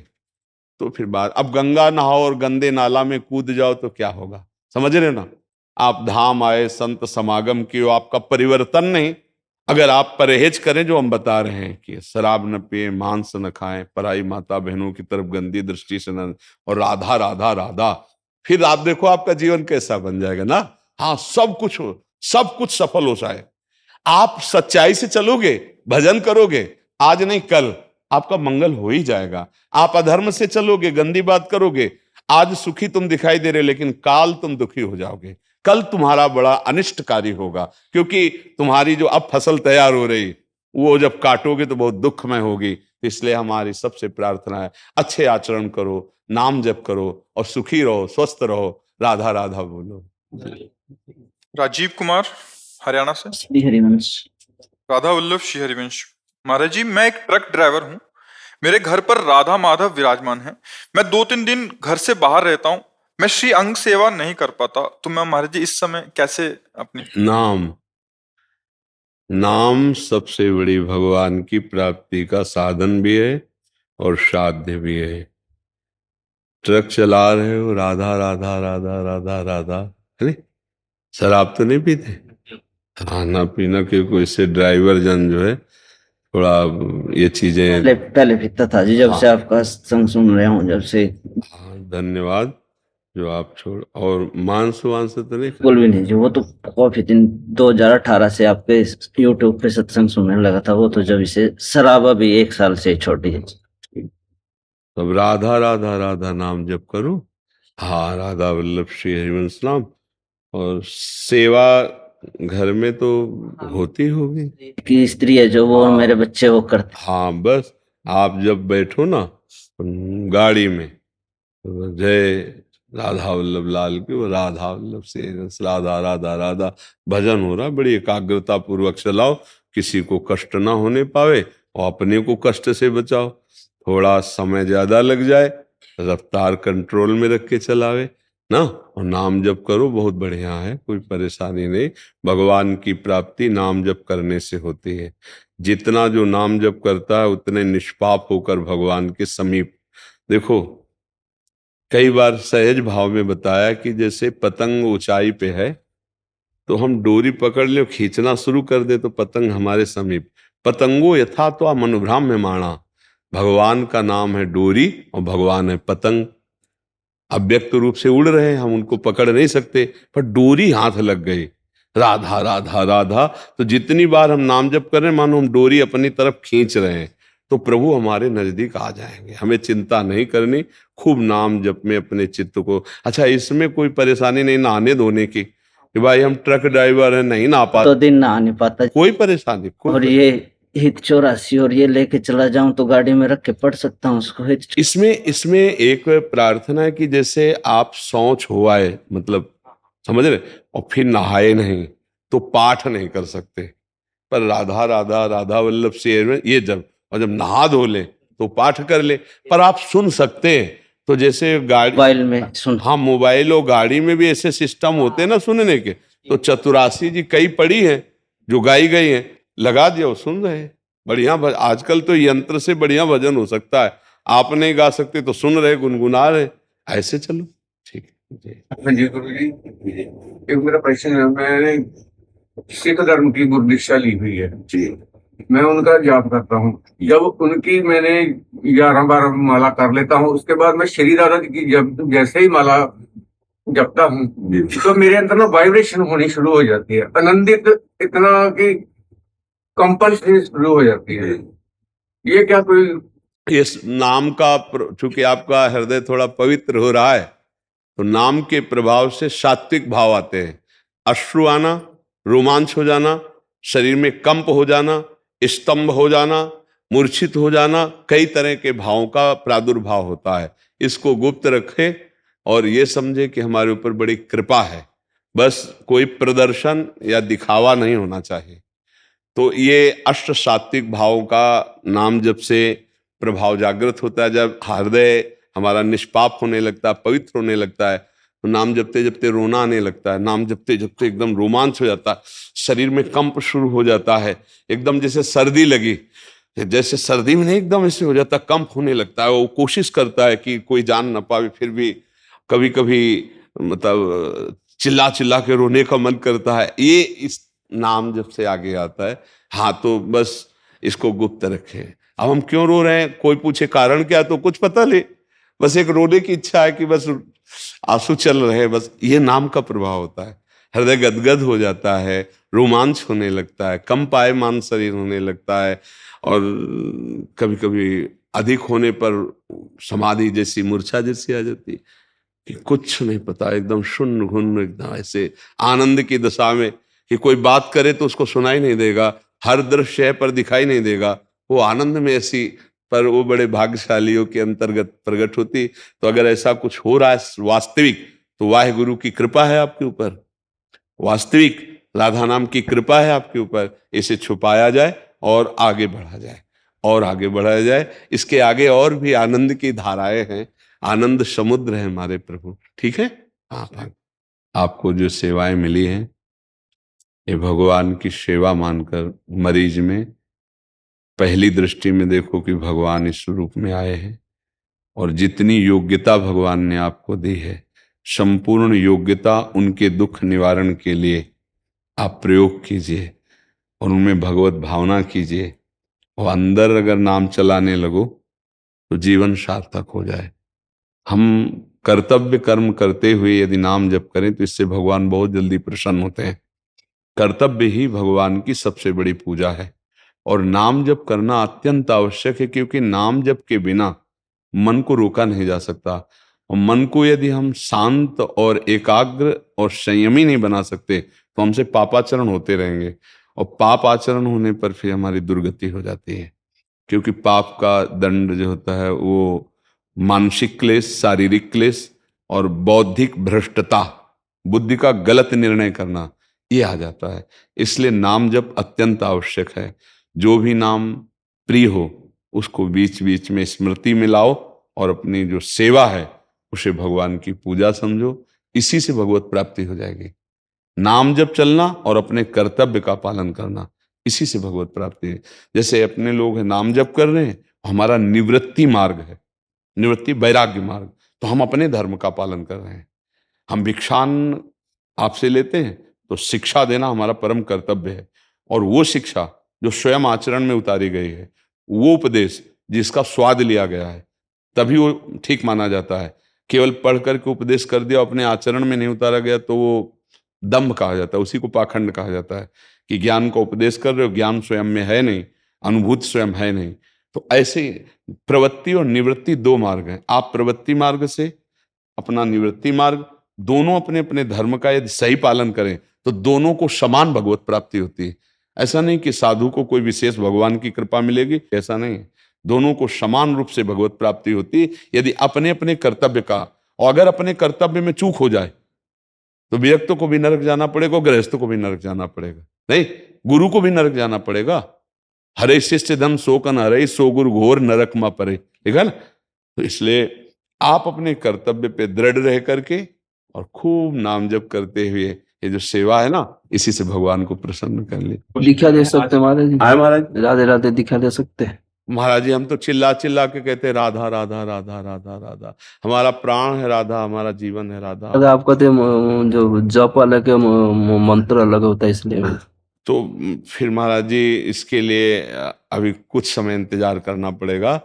तो फिर बात, अब गंगा नहाओ और गंदे नाला में कूद जाओ तो क्या होगा, समझ रहे ना। आप धाम आए, संत समागम किए, आपका परिवर्तन नहीं। अगर आप परहेज करें जो हम बता रहे हैं कि शराब न पिए, मांस न खाएं, पराई माता बहनों की तरफ गंदी दृष्टि से न, और राधा राधा राधा, फिर आप देखो आपका जीवन कैसा बन जाएगा ना। हाँ, सब कुछ हो, सब कुछ सफल हो जाए। आप सच्चाई से चलोगे, भजन करोगे, आज नहीं कल आपका मंगल हो ही जाएगा। आप अधर्म से चलोगे, गंदी बात करोगे, आज सुखी तुम दिखाई दे रहे लेकिन काल तुम दुखी हो जाओगे। कल तुम्हारा बड़ा अनिष्टकारी होगा, क्योंकि तुम्हारी जो अब फसल तैयार हो रही वो जब काटोगे तो बहुत दुखमय होगी। तो इसलिए हमारी सबसे प्रार्थना है, अच्छे आचरण करो, नाम जप करो और सुखी रहो, स्वस्थ रहो, राधा राधा बोलो। राजीव कुमार हरियाणा से। श्री हरिवंश। राधा वल्लभ श्री हरिवंश। महाराज जी, मैं एक ट्रक ड्राइवर हूँ। मेरे घर पर राधा माधव विराजमान है। मैं 2-3 दिन घर से बाहर रहता हूँ। मैं श्री अंग सेवा नहीं कर पाता, तो मैं महाराज जी इस समय कैसे अपनी नाम सबसे बड़ी भगवान की प्राप्ति का साधन भी है और साध्य भी है। ट्रक चला रहे हो, राधा राधा राधा राधा राधा, अरे शराब तो नहीं पीते, खाना पीना के कोई से ड्राइवर जन जो है थोड़ा ये चीजें पहले पीता था जी, जब से आपका संग सुन रहा हूँ, जब से। हाँ, धन्यवाद जो आप छोड़। और मांस वांस तो नहीं, बिल्कुल भी नहीं जी। वो तो काफी दिन 2018 से आपके यूट्यूब पे सत्संग सुनने लगा था। वो तो जब इसे शराब भी 1 साल से छोड़ी है। तब राधा राधा राधा नाम जप करो। हाँ, राधा वल्लभ श्री हरिवंश नाम। और सेवा घर में तो होती होगी कि स्त्री है जो, वो मेरे बच्चे वो करते। हाँ, बस आप जब बैठो ना गाड़ी में तो जय राधा वल्लभ लाल की, वो राधा वल्लभ से राधा राधा राधा भजन हो रहा, बड़ी एकाग्रता पूर्वक चलाओ, किसी को कष्ट ना होने पावे और अपने को कष्ट से बचाओ। थोड़ा समय ज्यादा लग जाए, रफ्तार कंट्रोल में रख के चलावे ना, और नाम जप करो, बहुत बढ़िया है, कोई परेशानी नहीं। भगवान की प्राप्ति नाम जप करने से होती है। जितना जो नाम जप करता है उतने निष्पाप होकर भगवान के समीप। देखो, कई बार सहज भाव में बताया कि जैसे पतंग ऊंचाई पे है तो हम डोरी पकड़ ले, खींचना शुरू कर दे तो पतंग हमारे समीप। पतंगो यथा तो मनुभ्राम में माणा, भगवान का नाम है डोरी और भगवान है पतंग। अव्यक्त रूप से उड़ रहे हैं, हम उनको पकड़ नहीं सकते, पर डोरी हाथ लग गई, राधा राधा राधा। तो जितनी बार हम नाम जप कर रहे हैं, मानो हम डोरी अपनी तरफ खींच रहे हैं, तो प्रभु हमारे नजदीक आ जाएंगे। हमें चिंता नहीं करनी, खूब नाम जप में अपने चित्त को। अच्छा, इसमें कोई परेशानी नहीं नहाने धोने की, कि भाई हम ट्रक ड्राइवर हैं, नहीं नहा पाते, तो दिन नहा नहीं पाता। कोई परेशानी और ये हित 84 और ये लेके चला जाऊं तो गाड़ी में रख के पढ़ सकता हूँ उसको। इसमें एक प्रार्थना है कि जैसे आप शौच हो आए, मतलब समझ रहे, और फिर नहाए नहीं तो पाठ नहीं कर सकते, पर राधा राधा राधा वल्लभ से ये जब, और जब नहा धो ले तो पाठ कर ले। पर आप सुन सकते हैं, तो जैसे गाड़ी मोबाइल में सुन, हाँ, मोबाइल और गाड़ी में भी ऐसे सिस्टम होते हैं ना सुनने के। तो 84 जी कई पड़ी हैं जो गाई गई हैं, लगा दिया, वो सुन रहे हैं। बढ़िया आजकल तो यंत्र से बढ़िया भजन हो सकता है, आप नहीं गा सकते तो सुन रहे, गुनगुना रहे, ऐसे चलो, ठीक है जी। हाँ जी गुरु जी, एक मेरा प्रश्न है। मैंने सिख धर्म की गुरु दीक्षा ली हुई है जी, मैं उनका जाप करता हूँ। जब उनकी मैंने 11-12 माला कर लेता हूँ, उसके बाद मैं श्री राधा जी की जब जैसे ही माला जपता हूँ तो मेरे अंदर ना वाइब्रेशन होनी शुरू हो जाती है, आनंदित इतना कि कंपन शुरू हो जाती है। ये क्या कोई इस नाम का चूंकि आपका हृदय थोड़ा पवित्र हो रहा है, तो नाम के प्रभाव से सात्विक भाव आते हैं। अश्रु आना, रोमांच हो जाना, शरीर में कंप हो जाना, स्तंभ हो जाना, मूर्छित हो जाना, कई तरह के भावों का प्रादुर्भाव होता है। इसको गुप्त रखें और ये समझे कि हमारे ऊपर बड़ी कृपा है, बस कोई प्रदर्शन या दिखावा नहीं होना चाहिए। तो ये अष्ट सात्विक भावों का नाम जब से प्रभाव जागृत होता है, जब हृदय हमारा निष्पाप होने लगता है, पवित्र होने लगता है, तो नाम जपते जपते रोना आने लगता है, नाम जपते जपते एकदम रोमांच हो जाता है, शरीर में कंप शुरू हो जाता है, एकदम जैसे सर्दी लगी, जैसे सर्दी में नहीं एकदम ऐसे हो जाता, कंप होने लगता है। वो कोशिश करता है कि कोई जान ना पावे, फिर भी कभी कभी मतलब चिल्ला चिल्ला के रोने का मन करता है। ये इस नाम जब से आगे आता है। हाँ, तो बस इसको गुप्त रखें। अब हम क्यों रो रहे हैं, कोई पूछे कारण क्या, तो कुछ पता नहीं, बस एक रोने की इच्छा है कि बस आंसू चल रहे हैं, बस ये नाम का प्रभाव होता है। हृदय गदगद हो जाता है, रोमांच होने लगता है, कंपायमान शरीर होने लगता है, और कभी कभी अधिक होने पर समाधि जैसी, मूर्छा जैसी आ जाती है कि कुछ नहीं पता, एकदम शून्य घुन्न, एकदम ऐसे आनंद की दशा में कि कोई बात करे तो उसको सुनाई नहीं देगा, हर दृश्य है पर दिखाई नहीं देगा, वो आनंद में ऐसी, पर वो बड़े भाग्यशालियों के अंतर्गत प्रकट होती। तो अगर ऐसा कुछ हो रहा है वास्तविक, तो वाहिगुरु की कृपा है आपके ऊपर, वास्तविक राधा नाम की कृपा है आपके ऊपर। इसे छुपाया जाए और आगे बढ़ा जाए, और आगे बढ़ाया जाए। इसके आगे और भी आनंद की धाराएं हैं, आनंद समुद्र है हमारे प्रभु, ठीक है। आपको जो सेवाएं मिली हैं, ये भगवान की सेवा मानकर मरीज में पहली दृष्टि में देखो कि भगवान इस रूप में आए हैं, और जितनी योग्यता भगवान ने आपको दी है, संपूर्ण योग्यता उनके दुख निवारण के लिए आप प्रयोग कीजिए और उनमें भगवत भावना कीजिए, और अंदर अगर नाम चलाने लगो तो जीवन सार्थक हो जाए। हम कर्तव्य कर्म करते हुए यदि नाम जप करें तो इससे भगवान बहुत जल्दी प्रसन्न होते हैं। कर्तव्य ही भगवान की सबसे बड़ी पूजा है, और नाम जप करना अत्यंत आवश्यक है, क्योंकि नाम जप के बिना मन को रोका नहीं जा सकता, और मन को यदि हम शांत और एकाग्र और संयमी नहीं बना सकते तो हमसे पापाचरण होते रहेंगे, और पाप आचरण होने पर फिर हमारी दुर्गति हो जाती है। क्योंकि पाप का दंड जो होता है वो मानसिक क्लेश, शारीरिक क्लेश और बौद्धिक भ्रष्टता, बुद्धि का गलत निर्णय करना, ये आ जाता है। इसलिए नाम जप अत्यंत आवश्यक है। जो भी नाम प्रिय हो उसको बीच बीच में स्मृति में लाओ, और अपनी जो सेवा है उसे भगवान की पूजा समझो, इसी से भगवत प्राप्ति हो जाएगी। नाम जप चलना और अपने कर्तव्य का पालन करना, इसी से भगवत प्राप्ति है। जैसे अपने लोग हैं नाम जप कर रहे हैं, हमारा निवृत्ति मार्ग है, निवृत्ति वैराग्य मार्ग, तो हम अपने धर्म का पालन कर रहे हैं। हम भिक्षान आपसे लेते हैं तो शिक्षा देना हमारा परम कर्तव्य है, और वो शिक्षा जो स्वयं आचरण में उतारी गई है, वो उपदेश जिसका स्वाद लिया गया है, तभी वो ठीक माना जाता है। केवल पढ़ करके उपदेश कर दिया, अपने आचरण में नहीं उतारा गया, तो वो दम्भ कहा जाता है, उसी को पाखंड कहा जाता है कि ज्ञान का उपदेश कर रहे हो, ज्ञान स्वयं में है नहीं, अनुभूति स्वयं है नहीं। तो ऐसे प्रवृत्ति और निवृत्ति दो मार्ग हैं। आप प्रवृत्ति मार्ग से अपना निवृत्ति मार्ग, दोनों अपने अपने धर्म का यदि सही पालन करें तो दोनों को समान भगवत प्राप्ति होती है। ऐसा नहीं कि साधु को कोई विशेष भगवान की कृपा मिलेगी, ऐसा नहीं है। दोनों को समान रूप से भगवत प्राप्ति होती है यदि अपने अपने कर्तव्य का, और अगर अपने कर्तव्य में चूक हो जाए तो विरक्त को भी नरक जाना पड़ेगा, गृहस्थ को भी नरक जाना पड़ेगा, नहीं गुरु को भी नरक जाना पड़ेगा। हरे शिष्य धम शोकन हरे, सो गुरु घोर नरक मा परे, ठीक है ना। तो इसलिए आप अपने कर्तव्य पे दृढ़ रह करके और खूब नाम जप करते हुए ये जो सेवा है ना, इसी से भगवान को प्रसन्न कर ले। दिखा दे सकते महाराज जी? आए महाराज? राधे राधे दिखा दे सकते हैं? महाराज जी हम तो चिल्ला चिल्ला के कहते हैं राधा राधा राधा राधा राधा, हमारा प्राण है राधा, हमारा जीवन है राधा। अगर आप कहते जो जप अलग है मंत्र अलग होता है इसलिए। तो फिर महाराज जी इसके लिए अभी कुछ समय इंतजार करना पड़ेगा।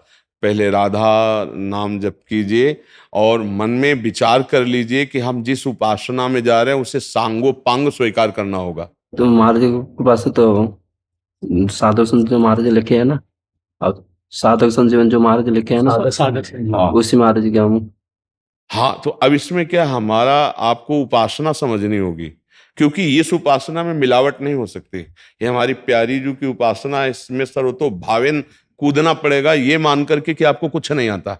पहले राधा नाम जप कीजिए और मन में विचार कर लीजिए कि हम जिस उपासना में जा रहे हैं उसे सांगो पांग स्वीकार करना होगा। तो महाराज जी के पास तो साधक संत जो महाराज जी लिखे है ना, अब साधक संजीवन जो महाराज जी लिखे है ना, उसी महाराज जी के हम। हाँ, तो अब इसमें क्या, हमारा आपको उपासना समझनी होगी, क्योंकि इस उपासना में मिलावट नहीं हो सकती। ये हमारी प्यारी जी की उपासना है, इसमें सर्वतो भावेन कूदना पड़ेगा, ये मान करके कि आपको कुछ नहीं आता।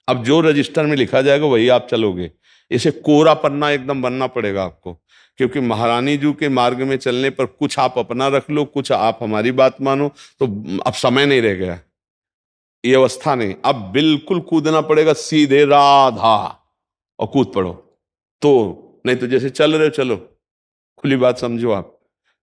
अब जो रजिस्टर में लिखा जाएगा वही आप चलोगे। इसे कोरा पन्ना एकदम बनना पड़ेगा आपको, क्योंकि महारानी जी के मार्ग में चलने पर कुछ आप अपना रख लो, कुछ आप हमारी बात मानो, तो अब समय नहीं रह गया, ये अवस्था नहीं। अब बिल्कुल कूदना पड़ेगा, सीधे राधा और कूद पड़ो। तो नहीं तो जैसे चल रहे हो चलो, खुली बात समझो। आप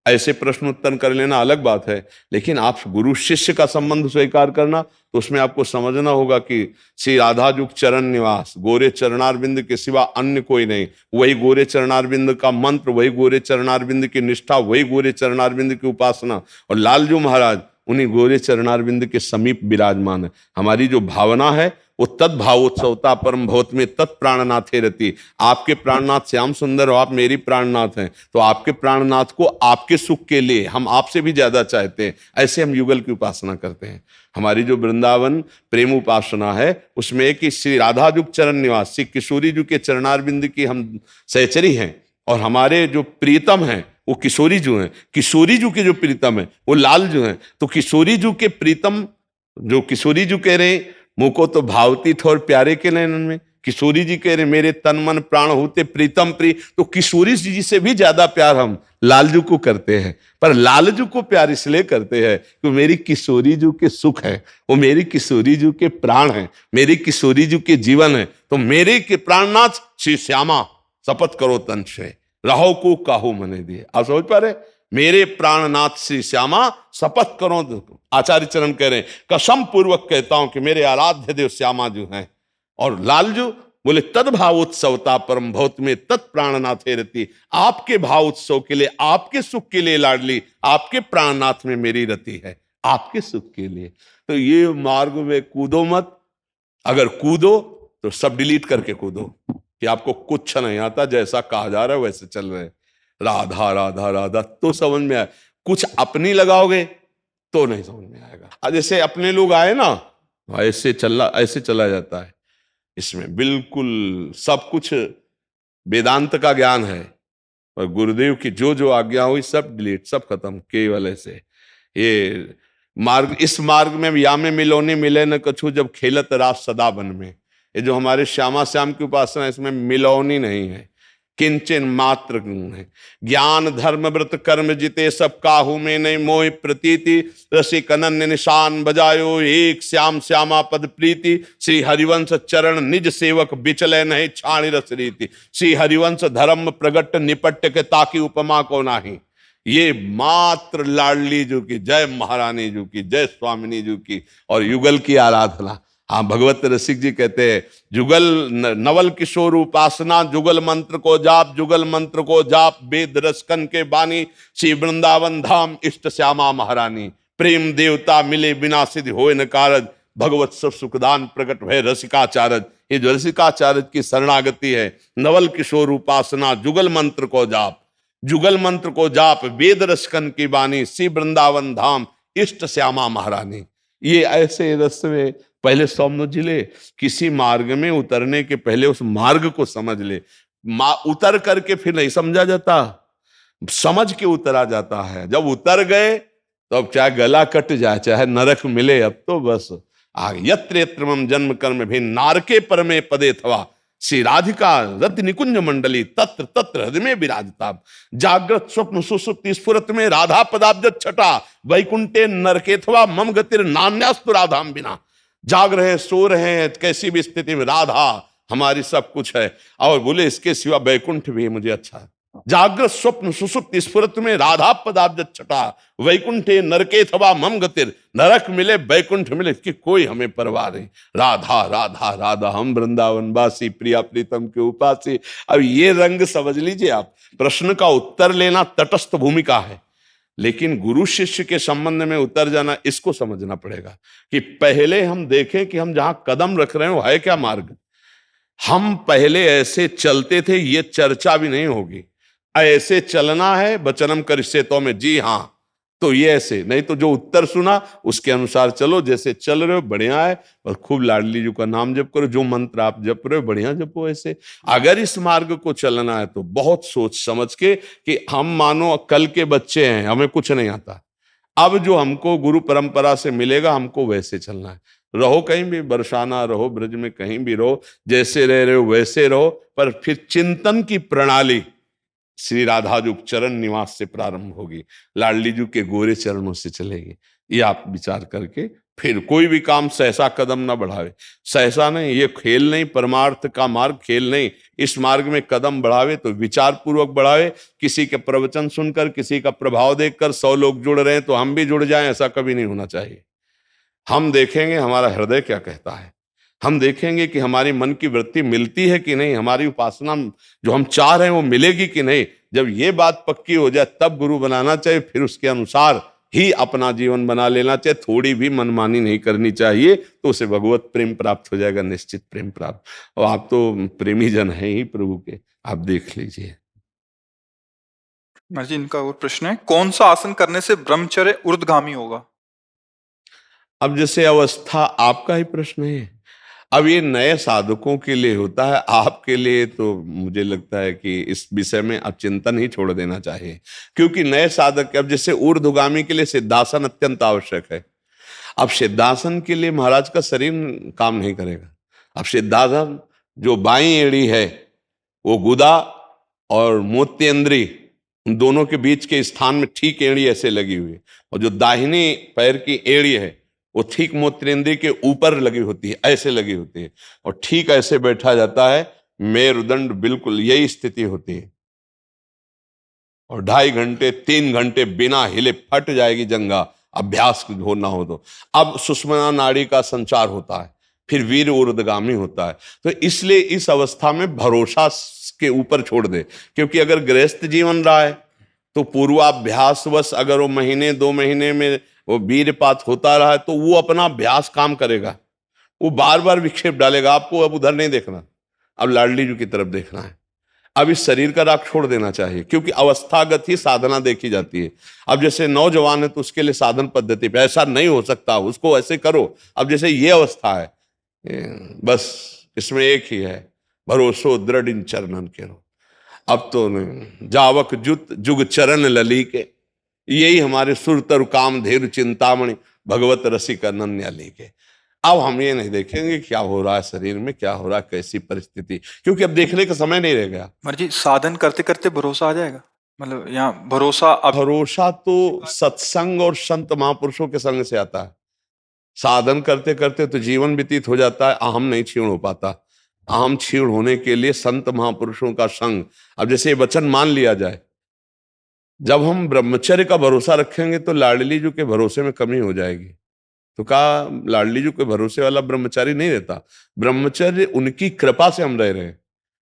ऐसे प्रश्न उत्तर कर लेना अलग बात है, लेकिन आप गुरु शिष्य का संबंध स्वीकार करना, तो उसमें आपको समझना होगा कि श्री राधा जुग चरण निवास, गोरे चरणारविंद के सिवा अन्य कोई नहीं। वही गोरे चरणारविंद का मंत्र, वही गोरे चरणारविंद की निष्ठा, वही गोरे चरणारविंद की उपासना, और लालजू महाराज उन्हीं गोरे चरणारविंद के समीप विराजमान है। हमारी जो भावना है वो तद्भावोत्सवता परम भवत में तत्प्राणनाथे रति। आपके प्राणनाथ श्याम सुंदर हो, आप मेरी प्राणनाथ हैं, तो आपके प्राणनाथ को आपके सुख के लिए हम आपसे भी ज्यादा चाहते हैं। ऐसे हम युगल की उपासना करते हैं। हमारी जो वृंदावन प्रेम उपासना है उसमें कि श्री राधा जुग चरण निवास, श्री किशोरी जी के चरणारविंद की हम सहचरी हैं, और हमारे जो प्रीतम हैं वो किशोरी जी हैं। किशोरी जी के जो प्रीतम है वो लाल जी हैं। तो किशोरी जी के प्रीतम जो किशोरी जी कह रहे हैं, मुझको तो भावती थोर प्यारे के नयनन में, किशोरी जी कह रहे मेरे तन मन प्राण होते प्रीतम प्रिय। तो किशोरी जी से भी ज्यादा प्यार हम लालजू को करते हैं, पर लालजू को प्यार इसलिए करते हैं कि मेरी किशोरी जी के सुख है, वो मेरी किशोरी जी के प्राण है, मेरी किशोरी जी के जीवन है। तो मेरे के प्राणनाथ श्री श्यामा शपथ करो तन से रहो को काहू मने दिए। आप समझ पा रहे, मेरे प्राणनाथ श्री श्यामा शपथ करो। आचार्य चरण कह रहे हैं कसम पूर्वक कहता हूं कि मेरे आराध्य देव श्यामा जो हैं। और लालजू बोले तद्भावोत्सवता परम भवत में तत्प्राणनाथे रति। आपके भाव उत्सव के लिए, आपके सुख के लिए लाडली, आपके प्राणनाथ में मेरी रति है, आपके सुख के लिए। तो ये मार्ग में कूदो मत, अगर कूदो तो सब डिलीट करके कूदो कि आपको कुछ नहीं आता, जैसा कहा जा रहा है वैसे चल रहे। राधा राधा राधा तो समझ में आए, कुछ अपनी लगाओगे तो नहीं समझ में आएगा। जैसे अपने लोग आए ना, ऐसे चला जाता है। इसमें बिल्कुल सब कुछ वेदांत का ज्ञान है, और गुरुदेव की जो जो आज्ञा हुई सब डिलीट, सब खत्म, केवल ऐसे। ये मार्ग, इस मार्ग में या में मिलोनी मिले न कछु, जब खेलत रास सदा बन में। ये जो हमारे श्यामा श्याम की उपासना, इसमें मिलौनी नहीं है, किंचन मात्र है। ज्ञान धर्म व्रत कर्म जिते सब काहू में नहीं मोह प्रतीति। रसिक अनन्य निशान बजायो एक श्याम श्यामा पद प्रीति। श्री हरिवंश चरण निज सेवक बिचले नहीं छाणी रस रीति। श्री हरिवंश धर्म प्रगट निपट के ताकि उपमा को नाही। ये मात्र लाडली जी की जय, महारानी जी की जय, स्वामिनी जी की और युगल की आराधना। हाँ, भगवत रसिक जी कहते हैं जुगल नवल किशोर उपासना, जुगल मंत्र को जाप, जुगल मंत्र को जाप, वेद रसकन के बानी। श्री वृंदावन धाम इष्ट श्यामा महारानी। प्रेम देवता मिले बिना सिद्ध होए न कारज। भगवत सब सुखदान प्रकट भय रसिकाचारज। ये जो रसिकाचारज की शरणागति है, नवल किशोर उपासना, जुगल मंत्र को जाप, जुगल मंत्र को जाप, वेद रसकन की बानी, श्री वृंदावन धाम इष्ट श्यामा महारानी। ये ऐसे रस में पहले समझ ले, किसी मार्ग में उतरने के पहले उस मार्ग को समझ ले। उतर करके फिर नहीं समझा जाता, समझ के उतरा जाता है। जब उतर गए तो अब चाहे गला कट जाए, चाहे नरक मिले, अब तो बस आगे। यत्र यत्र मम जन्म कर्म भी नारके परमे पदे थवा। श्री राधिका रति निकुंज मंडली तत्र तत्र हृदय में विराजता। जागृत स्वप्न सुसुप्ति स्फुरत में राधा पदाब्ज छटा। वैकुंठे नरकेथवा मम गतिर नान्यास्तु राधाम बिना। जाग रहे हैं, सो रहे हैं, कैसी भी स्थिति में राधा हमारी सब कुछ है। और बोले इसके सिवा वैकुंठ भी मुझे अच्छा है। जागृत स्वप्न सुसुप्ति स्फुरत में राधा पदाब्ज छटा, वैकुंठे नरके थवा मम गतिर, नरक मिले वैकुंठ मिले कि कोई हमें परवाह नहीं। राधा राधा राधा हम वृंदावन वासी, प्रिया प्रीतम के उपासी। अब ये रंग समझ लीजिए आप। प्रश्न का उत्तर लेना तटस्थ भूमिका है, लेकिन गुरु शिष्य के संबंध में उतर जाना, इसको समझना पड़ेगा कि पहले हम देखें कि हम जहां कदम रख रहे हो है क्या मार्ग। हम पहले ऐसे चलते थे, ये चर्चा भी नहीं होगी। ऐसे चलना है, वचनम करिष्ये तो में, जी हाँ, तो ये ऐसे नहीं, तो जो उत्तर सुना उसके अनुसार चलो। जैसे चल रहे हो बढ़िया है, और खूब लाडली जी का नाम जप करो, जो मंत्र आप जप रहे हो बढ़िया जपो। ऐसे अगर इस मार्ग को चलना है तो बहुत सोच समझ के, कि हम मानो कल के बच्चे हैं, हमें कुछ नहीं आता, अब जो हमको गुरु परंपरा से मिलेगा हमको वैसे चलना है। रहो कहीं भी, बरसाना रहो, ब्रज में कहीं भी रहो, जैसे रह रहे हो वैसे रहो, पर फिर चिंतन की प्रणाली श्री राधा जी चरण निवास से प्रारंभ होगी, लाडली जी के गोरे चरणों से चलेगी। ये आप विचार करके फिर कोई भी काम सहसा कदम ना बढ़ावे। सहसा नहीं, ये खेल नहीं, परमार्थ का मार्ग खेल नहीं। इस मार्ग में कदम बढ़ावे तो विचार पूर्वक बढ़ावे। किसी के प्रवचन सुनकर, किसी का प्रभाव देखकर 100 लोग जुड़ रहे हैं तो हम भी जुड़ जाएं, ऐसा कभी नहीं होना चाहिए। हम देखेंगे हमारा हृदय क्या कहता है, हम देखेंगे कि हमारी मन की वृत्ति मिलती है कि नहीं, हमारी उपासना जो हम चाह रहे हैं वो मिलेगी कि नहीं। जब ये बात पक्की हो जाए तब गुरु बनाना चाहिए, फिर उसके अनुसार ही अपना जीवन बना लेना चाहिए। थोड़ी भी मनमानी नहीं करनी चाहिए, तो उसे भगवत प्रेम प्राप्त हो जाएगा, निश्चित प्रेम प्राप्त। और आप तो प्रेमी जन हैं ही प्रभु के, आप देख लीजिए। महाराज जी, इनका और प्रश्न है, कौन सा आसन करने से ब्रह्मचर्य ऊर्ध्वगामी होगा? अब जैसे अवस्था आपका ही प्रश्न है, अब ये नए साधकों के लिए होता है, आपके लिए तो मुझे लगता है कि इस विषय में अब चिंतन ही छोड़ देना चाहिए। क्योंकि नए साधक, अब जैसे ऊर्ध्वगामी के लिए सिद्धासन अत्यंत आवश्यक है। अब सिद्धासन के लिए महाराज का शरीर काम नहीं करेगा। अब सिद्धासन जो बाईं एड़ी है वो गुदा और मोत्येंद्री, उन दोनों के बीच के स्थान में ठीक एड़ी ऐसे लगी हुई है, और जो दाहिनी पैर की एड़ी है वो ठीक मोत्रेंद्री के ऊपर लगी होती है, ऐसे लगी होती है, और ठीक ऐसे बैठा जाता है। मेरुदंड बिल्कुल यही स्थिति होती है, और 2.5 घंटे 3 घंटे बिना हिले फट जाएगी जंघा, अभ्यास हो ना हो तो। अब सुषुम्ना नाड़ी का संचार होता है, फिर वीर ऊर्ध्वगामी होता है। तो इसलिए इस अवस्था में भरोसा के ऊपर छोड़ दे, क्योंकि अगर गृहस्थ जीवन रहा है तो पूर्वाभ्यासवश अगर वो महीने 2 महीने में वो वीरपात होता रहा है तो वो अपना अभ्यास काम करेगा, वो बार बार विक्षेप डालेगा। आपको अब उधर नहीं देखना, अब लाडली जी की तरफ देखना है। अब इस शरीर का राग छोड़ देना चाहिए, क्योंकि अवस्थागत ही साधना देखी जाती है। अब जैसे नौजवान है तो उसके लिए साधन पद्धति पे ऐसा नहीं हो सकता, उसको ऐसे करो। अब जैसे ये अवस्था है, बस इसमें एक ही है, भरोसो दृढ़ इन चरणन के रो। अब तो जावक जुत जुग चरण लली के, यही हमारे सुरतर काम धीर चिंतामणि भगवत रसिक अनन्या लेके। अब हम ये नहीं देखेंगे क्या हो रहा है शरीर में, क्या हो रहा है, कैसी परिस्थिति, क्योंकि अब देखने का समय नहीं रह गया। महाराज जी, साधन करते करते भरोसा आ जाएगा, मतलब यहाँ भरोसा भरोसा तो सत्संग और संत महापुरुषों के संग से आता है। साधन करते करते तो जीवन व्यतीत हो जाता है, अहम नहीं क्षीण हो पाता। अहम क्षीण होने के लिए संत महापुरुषों का संग। अब जैसे वचन मान लिया जाए, जब हम ब्रह्मचर्य का भरोसा रखेंगे तो लाडली जी के भरोसे में कमी हो जाएगी। तो कहा लाडली जी के भरोसे वाला ब्रह्मचारी नहीं रहता, ब्रह्मचर्य उनकी कृपा से हम रह रहे हैं,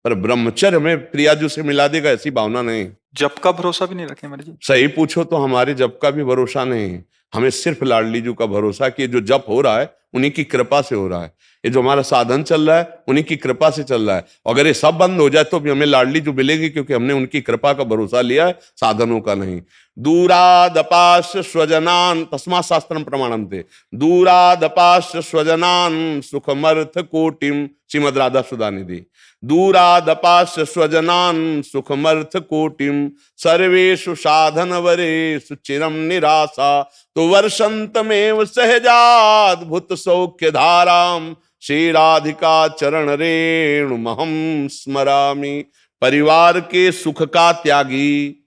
पर ब्रह्मचर्य हमें प्रियाजू से मिला देगा ऐसी भावना नहीं। जप का भरोसा भी नहीं रखे महाराज जी? सही पूछो तो हमारे जप का भी भरोसा नहीं है, हमें सिर्फ लाडली जी का भरोसा कि जो जप हो रहा है उन्हीं की कृपा से हो रहा है, ये जो हमारा साधन चल रहा है उन्हीं की कृपा से चल रहा है। अगर ये सब बंद हो जाए तो भी हमें लाडली जो मिलेगी, क्योंकि हमने उनकी कृपा का भरोसा लिया है, साधनों का नहीं। दूरादपाश स्वजनान तस्मात् शास्त्रम प्रमाणम थे, दूरादपाश स्वजनान सुखमर्थ कोटिम, श्रीमद राधा सुधा निधि। दूरादपाश स्वजनान सुखमर्थ कोटिम, सर्वेषु साधन वरेषु चिरम निराशा, तो वर्षंतमेव सहजाद्भुत सौख्य धाराम, श्री राधिका चरण रेणु महम स्मरामि। परिवार के सुख का त्यागी,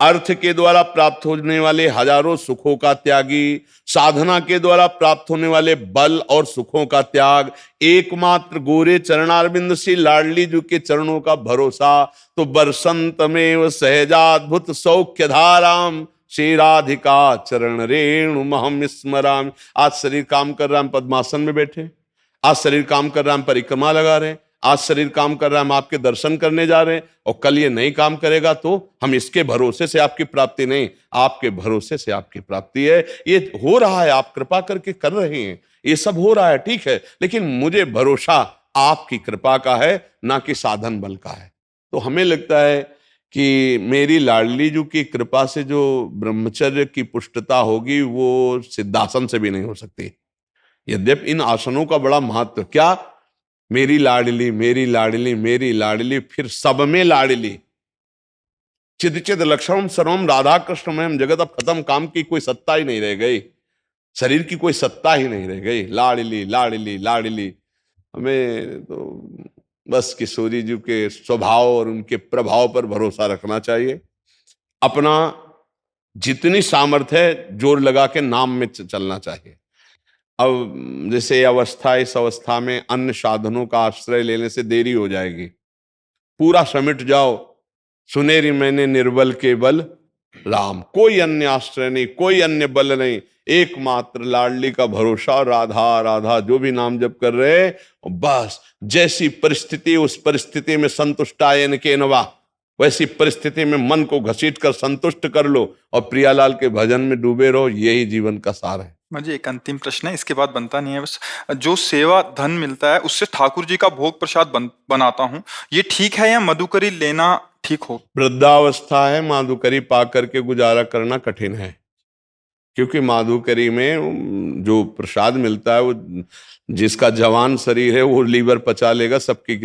अर्थ के द्वारा प्राप्त होने वाले हजारों सुखों का त्यागी, साधना के द्वारा प्राप्त होने वाले बल और सुखों का त्याग, एकमात्र गोरे चरणारविंद श्री लाडली जी के चरणों का भरोसा, तो बरसंत में सहजाद्भुत सौख्य धाराम श्री राधिका चरण रेणु महम स्मराम। आज शरीर काम कर रहा है, हम पद्मासन में बैठे, आज शरीर काम कर रहा है, हम परिक्रमा लगा रहे हैं, आज शरीर काम कर रहा है, हम आपके दर्शन करने जा रहे हैं, और कल ये नहीं काम करेगा तो हम इसके भरोसे से आपकी प्राप्ति नहीं, आपके भरोसे से आपकी प्राप्ति है। ये हो रहा है, आप कृपा करके कर रहे हैं, ये सब हो रहा है, ठीक है, लेकिन मुझे भरोसा आपकी कृपा का है, ना कि साधन बल का है। तो हमें लगता है कि मेरी लाडली जी की कृपा से जो ब्रह्मचर्य की पुष्टता होगी वो सिद्धासन से भी नहीं हो सकती। यद्यपि इन आसनों का बड़ा महत्व, क्या मेरी लाडली मेरी लाडली मेरी लाडली, फिर सब में लाडली, चिद चिद लक्षणम सर्वम राधा कृष्ण में जगत। अब खत्म, काम की कोई सत्ता ही नहीं रह गई, शरीर की कोई सत्ता ही नहीं रह गई, लाडली लाडली लाडली। हमें तो बस किशोरी जी के स्वभाव और उनके प्रभाव पर भरोसा रखना चाहिए। अपना जितनी सामर्थ्य है जोर लगा के नाम में चलना चाहिए। अब जैसे अवस्था, इस अवस्था में अन्य साधनों का आश्रय लेने से देरी हो जाएगी, पूरा समिट जाओ, सुनेरी मैंने निर्बल के बल राम, कोई अन्य आश्रय नहीं, कोई अन्य बल नहीं, एकमात्र लाडली का भरोसा, राधा राधा जो भी नाम जप कर रहे, बस जैसी परिस्थिति उस परिस्थिति में संतुष्टायन के नवा, वैसी परिस्थिति में मन को घसीट कर संतुष्ट कर लो और प्रियालाल के भजन में डूबे रहो, यही जीवन का सार है। मुझे एक अंतिम प्रश्न है, इसके बाद बनता नहीं है, बस जो सेवा धन मिलता है उससे ठाकुर जी का भोग प्रसाद बनाता हूँ, ये ठीक है या मधुकरी लेना ठीक हो? वृद्धावस्था है, माधुकरी पा करके गुजारा करना कठिन है, क्योंकि माधुकरी में जो प्रसाद मिलता है वो जिसका जवान शरीर है वो लीवर पचा लेगा, सबकी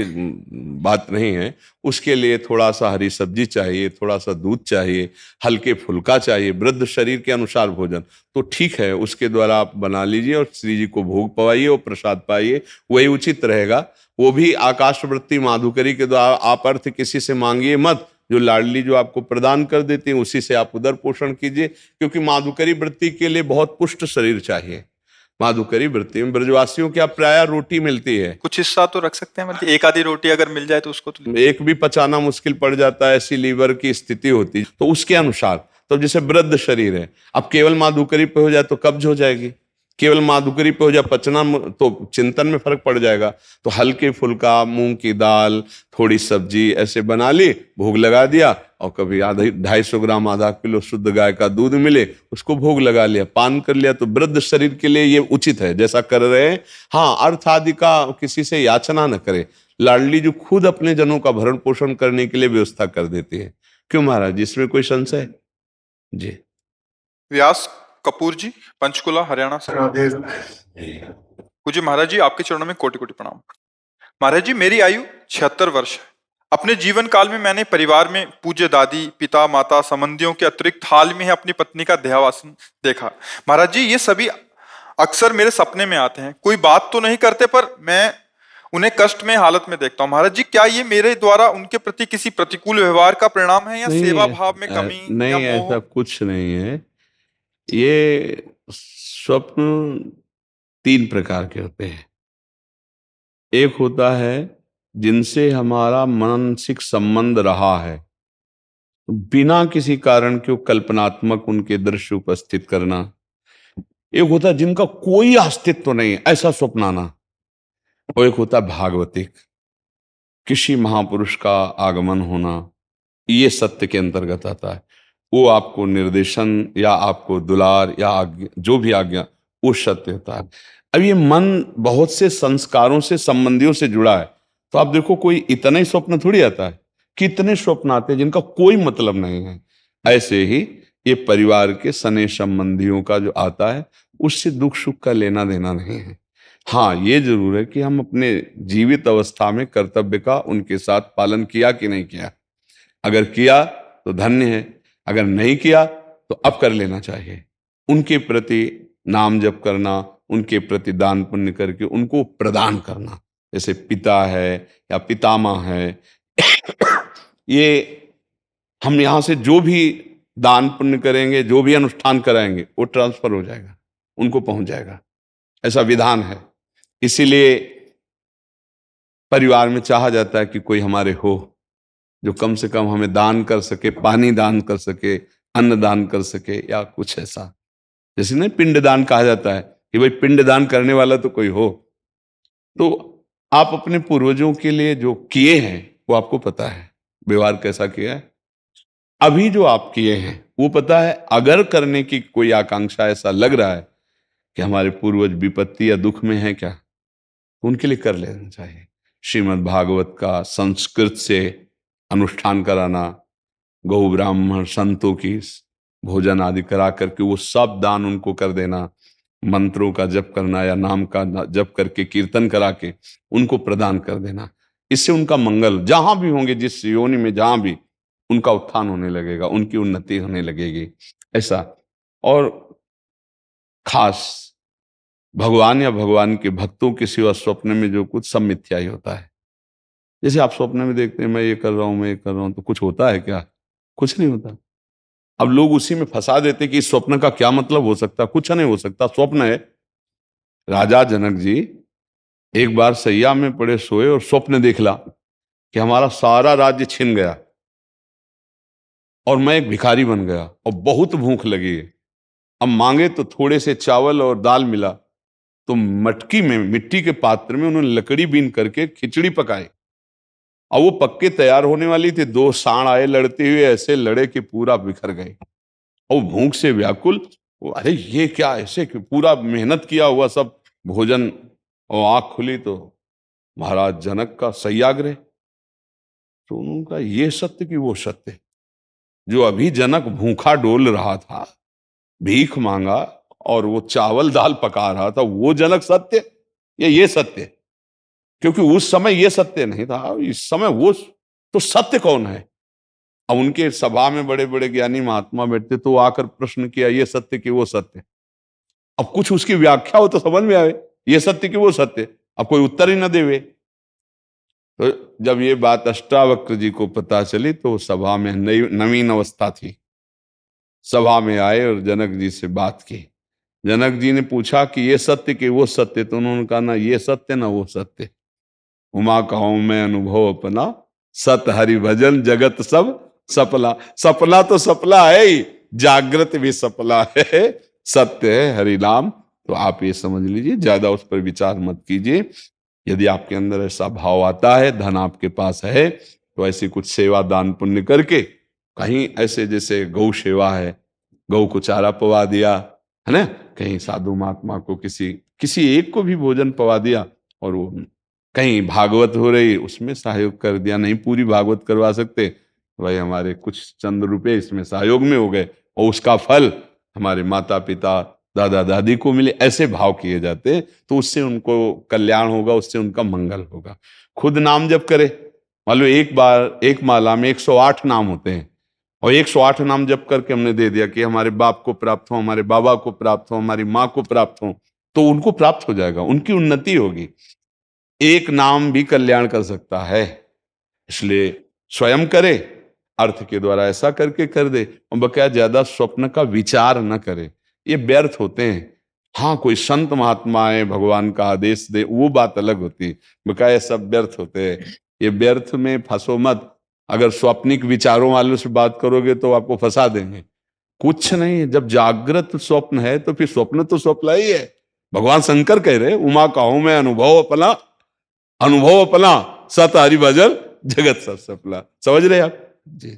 बात नहीं है। उसके लिए थोड़ा सा हरी सब्जी चाहिए, थोड़ा सा दूध चाहिए, हल्के फुल्का चाहिए, वृद्ध शरीर के अनुसार भोजन तो ठीक है, उसके द्वारा आप बना लीजिए और श्री जी को भोग पवाइए और प्रसाद पाइए, वही उचित रहेगा। वो भी आकाशवृत्ति माधुकरी के द्वारा, आप अर्थ किसी से मांगिए मत, जो लाडली जो आपको प्रदान कर देती है उसी से आप उदर पोषण कीजिए, क्योंकि माधुकरी वृत्ति के लिए बहुत पुष्ट शरीर चाहिए। माधुकरी वृत्ति में ब्रजवासियों क्या प्राय रोटी मिलती है, कुछ हिस्सा तो रख सकते हैं, मतलब एक आधी रोटी अगर मिल जाए तो उसको तो एक भी पचाना मुश्किल पड़ जाता है, ऐसी लीवर की स्थिति होती है, तो उसके अनुसार। तो जैसे वृद्ध शरीर है, अब केवल माधुकरी पे हो जाए तो कब्ज हो जाएगी, केवल माधुकरी पे हो जाए पचना तो चिंतन में फर्क पड़ जाएगा। तो हल्के फुल्का, मूंग की दाल, थोड़ी सब्जी ऐसे बना ली, भोग लगा दिया, और कभी 250 ग्राम आधा किलो शुद्ध गाय का दूध मिले उसको भोग लगा लिया, पान कर लिया, तो वृद्ध शरीर के लिए ये उचित है जैसा कर रहे हैं। हाँ, अर्थ आदि का किसी से याचना न करे, लाडली जो खुद अपने जनों का भरण पोषण करने के लिए व्यवस्था कर देती है। क्यों महाराज, इसमें कोई संशय जी? व्यास कपूर जी, पंचकुला, हरियाणा से। पूज्य महाराज जी, आपके चरणों में कोटि कोटि प्रणाम। महाराज जी, मेरी आयु 76 वर्ष है। अपने जीवन काल में मैंने परिवार में पूज्य दादी, पिता, माता, संबंधियों के अतिरिक्त हाल में ही अपनी पत्नी का देहावसान देखा। महाराज जी, ये सभी अक्सर मेरे सपने में आते हैं, कोई बात तो नहीं करते पर मैं उन्हें कष्ट में हालत में देखता हूँ। महाराज जी, क्या ये मेरे द्वारा उनके प्रति किसी प्रतिकूल व्यवहार का परिणाम है या सेवा भाव में कमी? नहीं, ऐसा कुछ नहीं है। ये स्वप्न 3 प्रकार के होते हैं। एक होता है जिनसे हमारा मानसिक संबंध रहा है, बिना किसी कारण के कल्पनात्मक उनके दृश्य उपस्थित करना। एक होता है जिनका कोई अस्तित्व नहीं है, ऐसा स्वप्न आना। और एक होता है भागवतिक, किसी महापुरुष का आगमन होना, ये सत्य के अंतर्गत आता है। वो आपको निर्देशन या आपको दुलार या आज्ञा, जो भी आज्ञा, वो सत्य होता है। अब ये मन बहुत से संस्कारों से, संबंधियों से जुड़ा है, तो आप देखो कोई इतना ही स्वप्न थोड़ी आता है, कितने स्वप्न आते हैं जिनका कोई मतलब नहीं है। ऐसे ही ये परिवार के सने संबंधियों का जो आता है, उससे दुख सुख का लेना देना नहीं है। हाँ, ये जरूर है कि हम अपने जीवित अवस्था में कर्तव्य का उनके साथ पालन किया कि नहीं किया। अगर किया तो धन्य है, अगर नहीं किया तो अब कर लेना चाहिए। उनके प्रति नाम जप करना, उनके प्रति दान पुण्य करके उनको प्रदान करना, जैसे पिता है या पितामह है। ये हम यहाँ से जो भी दान पुण्य करेंगे, जो भी अनुष्ठान कराएंगे वो ट्रांसफर हो जाएगा, उनको पहुंच जाएगा। ऐसा विधान है। इसीलिए परिवार में चाहा जाता है कि कोई हमारे हो जो कम से कम हमें दान कर सके, पानी दान कर सके, अन्न दान कर सके, या कुछ ऐसा। जैसे ना पिंड दान कहा जाता है कि भाई पिंड दान करने वाला तो कोई हो। तो आप अपने पूर्वजों के लिए जो किए हैं वो आपको पता है, व्यवहार कैसा किया है। अभी जो आप किए हैं वो पता है। अगर करने की कोई आकांक्षा ऐसा लग रहा है कि हमारे पूर्वज विपत्ति या दुख में है क्या, तो उनके लिए कर लेना चाहिए। श्रीमद् भागवत का संस्कृत से अनुष्ठान कराना, गौ ब्राह्मण संतों की भोजन आदि करा करके वो सब दान उनको कर देना, मंत्रों का जप करना या नाम का जप करके कीर्तन करा के उनको प्रदान कर देना। इससे उनका मंगल, जहां भी होंगे, जिस योनि में जहां भी, उनका उत्थान होने लगेगा, उनकी उन्नति होने लगेगी। ऐसा। और खास भगवान या भगवान के भक्तों के सिवा स्वप्न में जो कुछ, सब मिथ्या ही होता है। जैसे आप स्वप्न में देखते हैं मैं ये कर रहा हूं, मैं ये कर रहा हूं, तो कुछ होता है क्या? कुछ नहीं होता। अब लोग उसी में फंसा देते कि इस स्वप्न का क्या मतलब हो सकता, कुछ नहीं हो सकता, स्वप्न है। राजा जनक जी एक बार सैया में पड़े सोए और स्वप्न देखला कि हमारा सारा राज्य छिन गया और मैं एक भिखारी बन गया और बहुत भूख लगी है। अब मांगे तो थोड़े से चावल और दाल मिला, तो मटकी में, मिट्टी के पात्र में उन्होंने लकड़ी बीन करके खिचड़ी पकाई और वो पक्के तैयार होने वाली थी। 2 सांड आए, लड़ते हुए ऐसे लड़े कि पूरा बिखर गए और भूख से व्याकुल। अरे ये क्या, ऐसे कि पूरा मेहनत किया हुआ सब भोजन, और आंख खुली तो महाराज जनक का सत्याग्रह। तो उनका ये सत्य कि वो सत्य, जो अभी जनक भूखा डोल रहा था, भीख मांगा और वो चावल दाल पका रहा था, वो जनक सत्य या ये सत्य? क्योंकि उस समय ये सत्य नहीं था, इस समय वो तो सत्य कौन है? अब उनके सभा में बड़े बड़े ज्ञानी महात्मा बैठते, तो आकर प्रश्न किया, ये सत्य कि वो सत्य? अब कुछ उसकी व्याख्या हो तो समझ में आवे, ये सत्य कि वो सत्य। अब कोई उत्तर ही न देवे। तो जब ये बात अष्टावक्र जी को पता चली तो सभा में नवीन अवस्था थी, सभा में आए और जनक जी से बात की। जनक जी ने पूछा कि ये सत्य कि वो सत्य? तो उन्होंने कहा ना ये सत्य ना वो सत्य। उमा कहूं मैं अनुभव अपना, सत हरि भजन जगत सब सपला। सपना तो सपला है ही, जागृत भी सपला है, सत्य है हरि नाम। तो आप ये समझ लीजिए, ज्यादा उस पर विचार मत कीजिए। यदि आपके अंदर ऐसा भाव आता है, धन आपके पास है, तो ऐसी कुछ सेवा दान पुण्य करके, कहीं ऐसे जैसे गौ सेवा है, गौ को चारा पवा दिया है ना, कहीं साधु महात्मा को किसी एक को भी भोजन पवा दिया, और वो कहीं भागवत हो रही उसमें सहयोग कर दिया। नहीं पूरी भागवत करवा सकते, भाई हमारे कुछ चंद रुपए इसमें सहयोग में हो गए और उसका फल हमारे माता पिता दादा दादी को मिले, ऐसे भाव किए जाते, तो उससे उनको कल्याण होगा, उससे उनका मंगल होगा। खुद नाम जप करे, मान लो एक माला में 108 नाम होते हैं, और 108 नाम जप करके हमने दे दिया कि हमारे बाप को प्राप्त हो, हमारे बाबा को प्राप्त हो, हमारी माँ को प्राप्त हो, तो उनको प्राप्त हो जाएगा, उनकी उन्नति होगी। एक नाम भी कल्याण कर सकता है, इसलिए स्वयं करे, अर्थ के द्वारा ऐसा करके कर दे, और बकाया ज्यादा स्वप्न का विचार न करे, ये व्यर्थ होते हैं। हाँ कोई संत महात्मा आए, भगवान का आदेश दे, वो बात अलग होती है, बकाया सब व्यर्थ होते हैं। ये व्यर्थ में फंसो मत। अगर स्वप्निक विचारों वालों से बात करोगे तो आपको फंसा देंगे। कुछ नहीं, जब जागृत स्वप्न है तो फिर स्वप्न तो स्वप्न ही है। भगवान शंकर कह रहे, उमा कहूं मैं अनुभव अपना, सत हरि भजन जगत सब सपला। समझ रहे आप जी?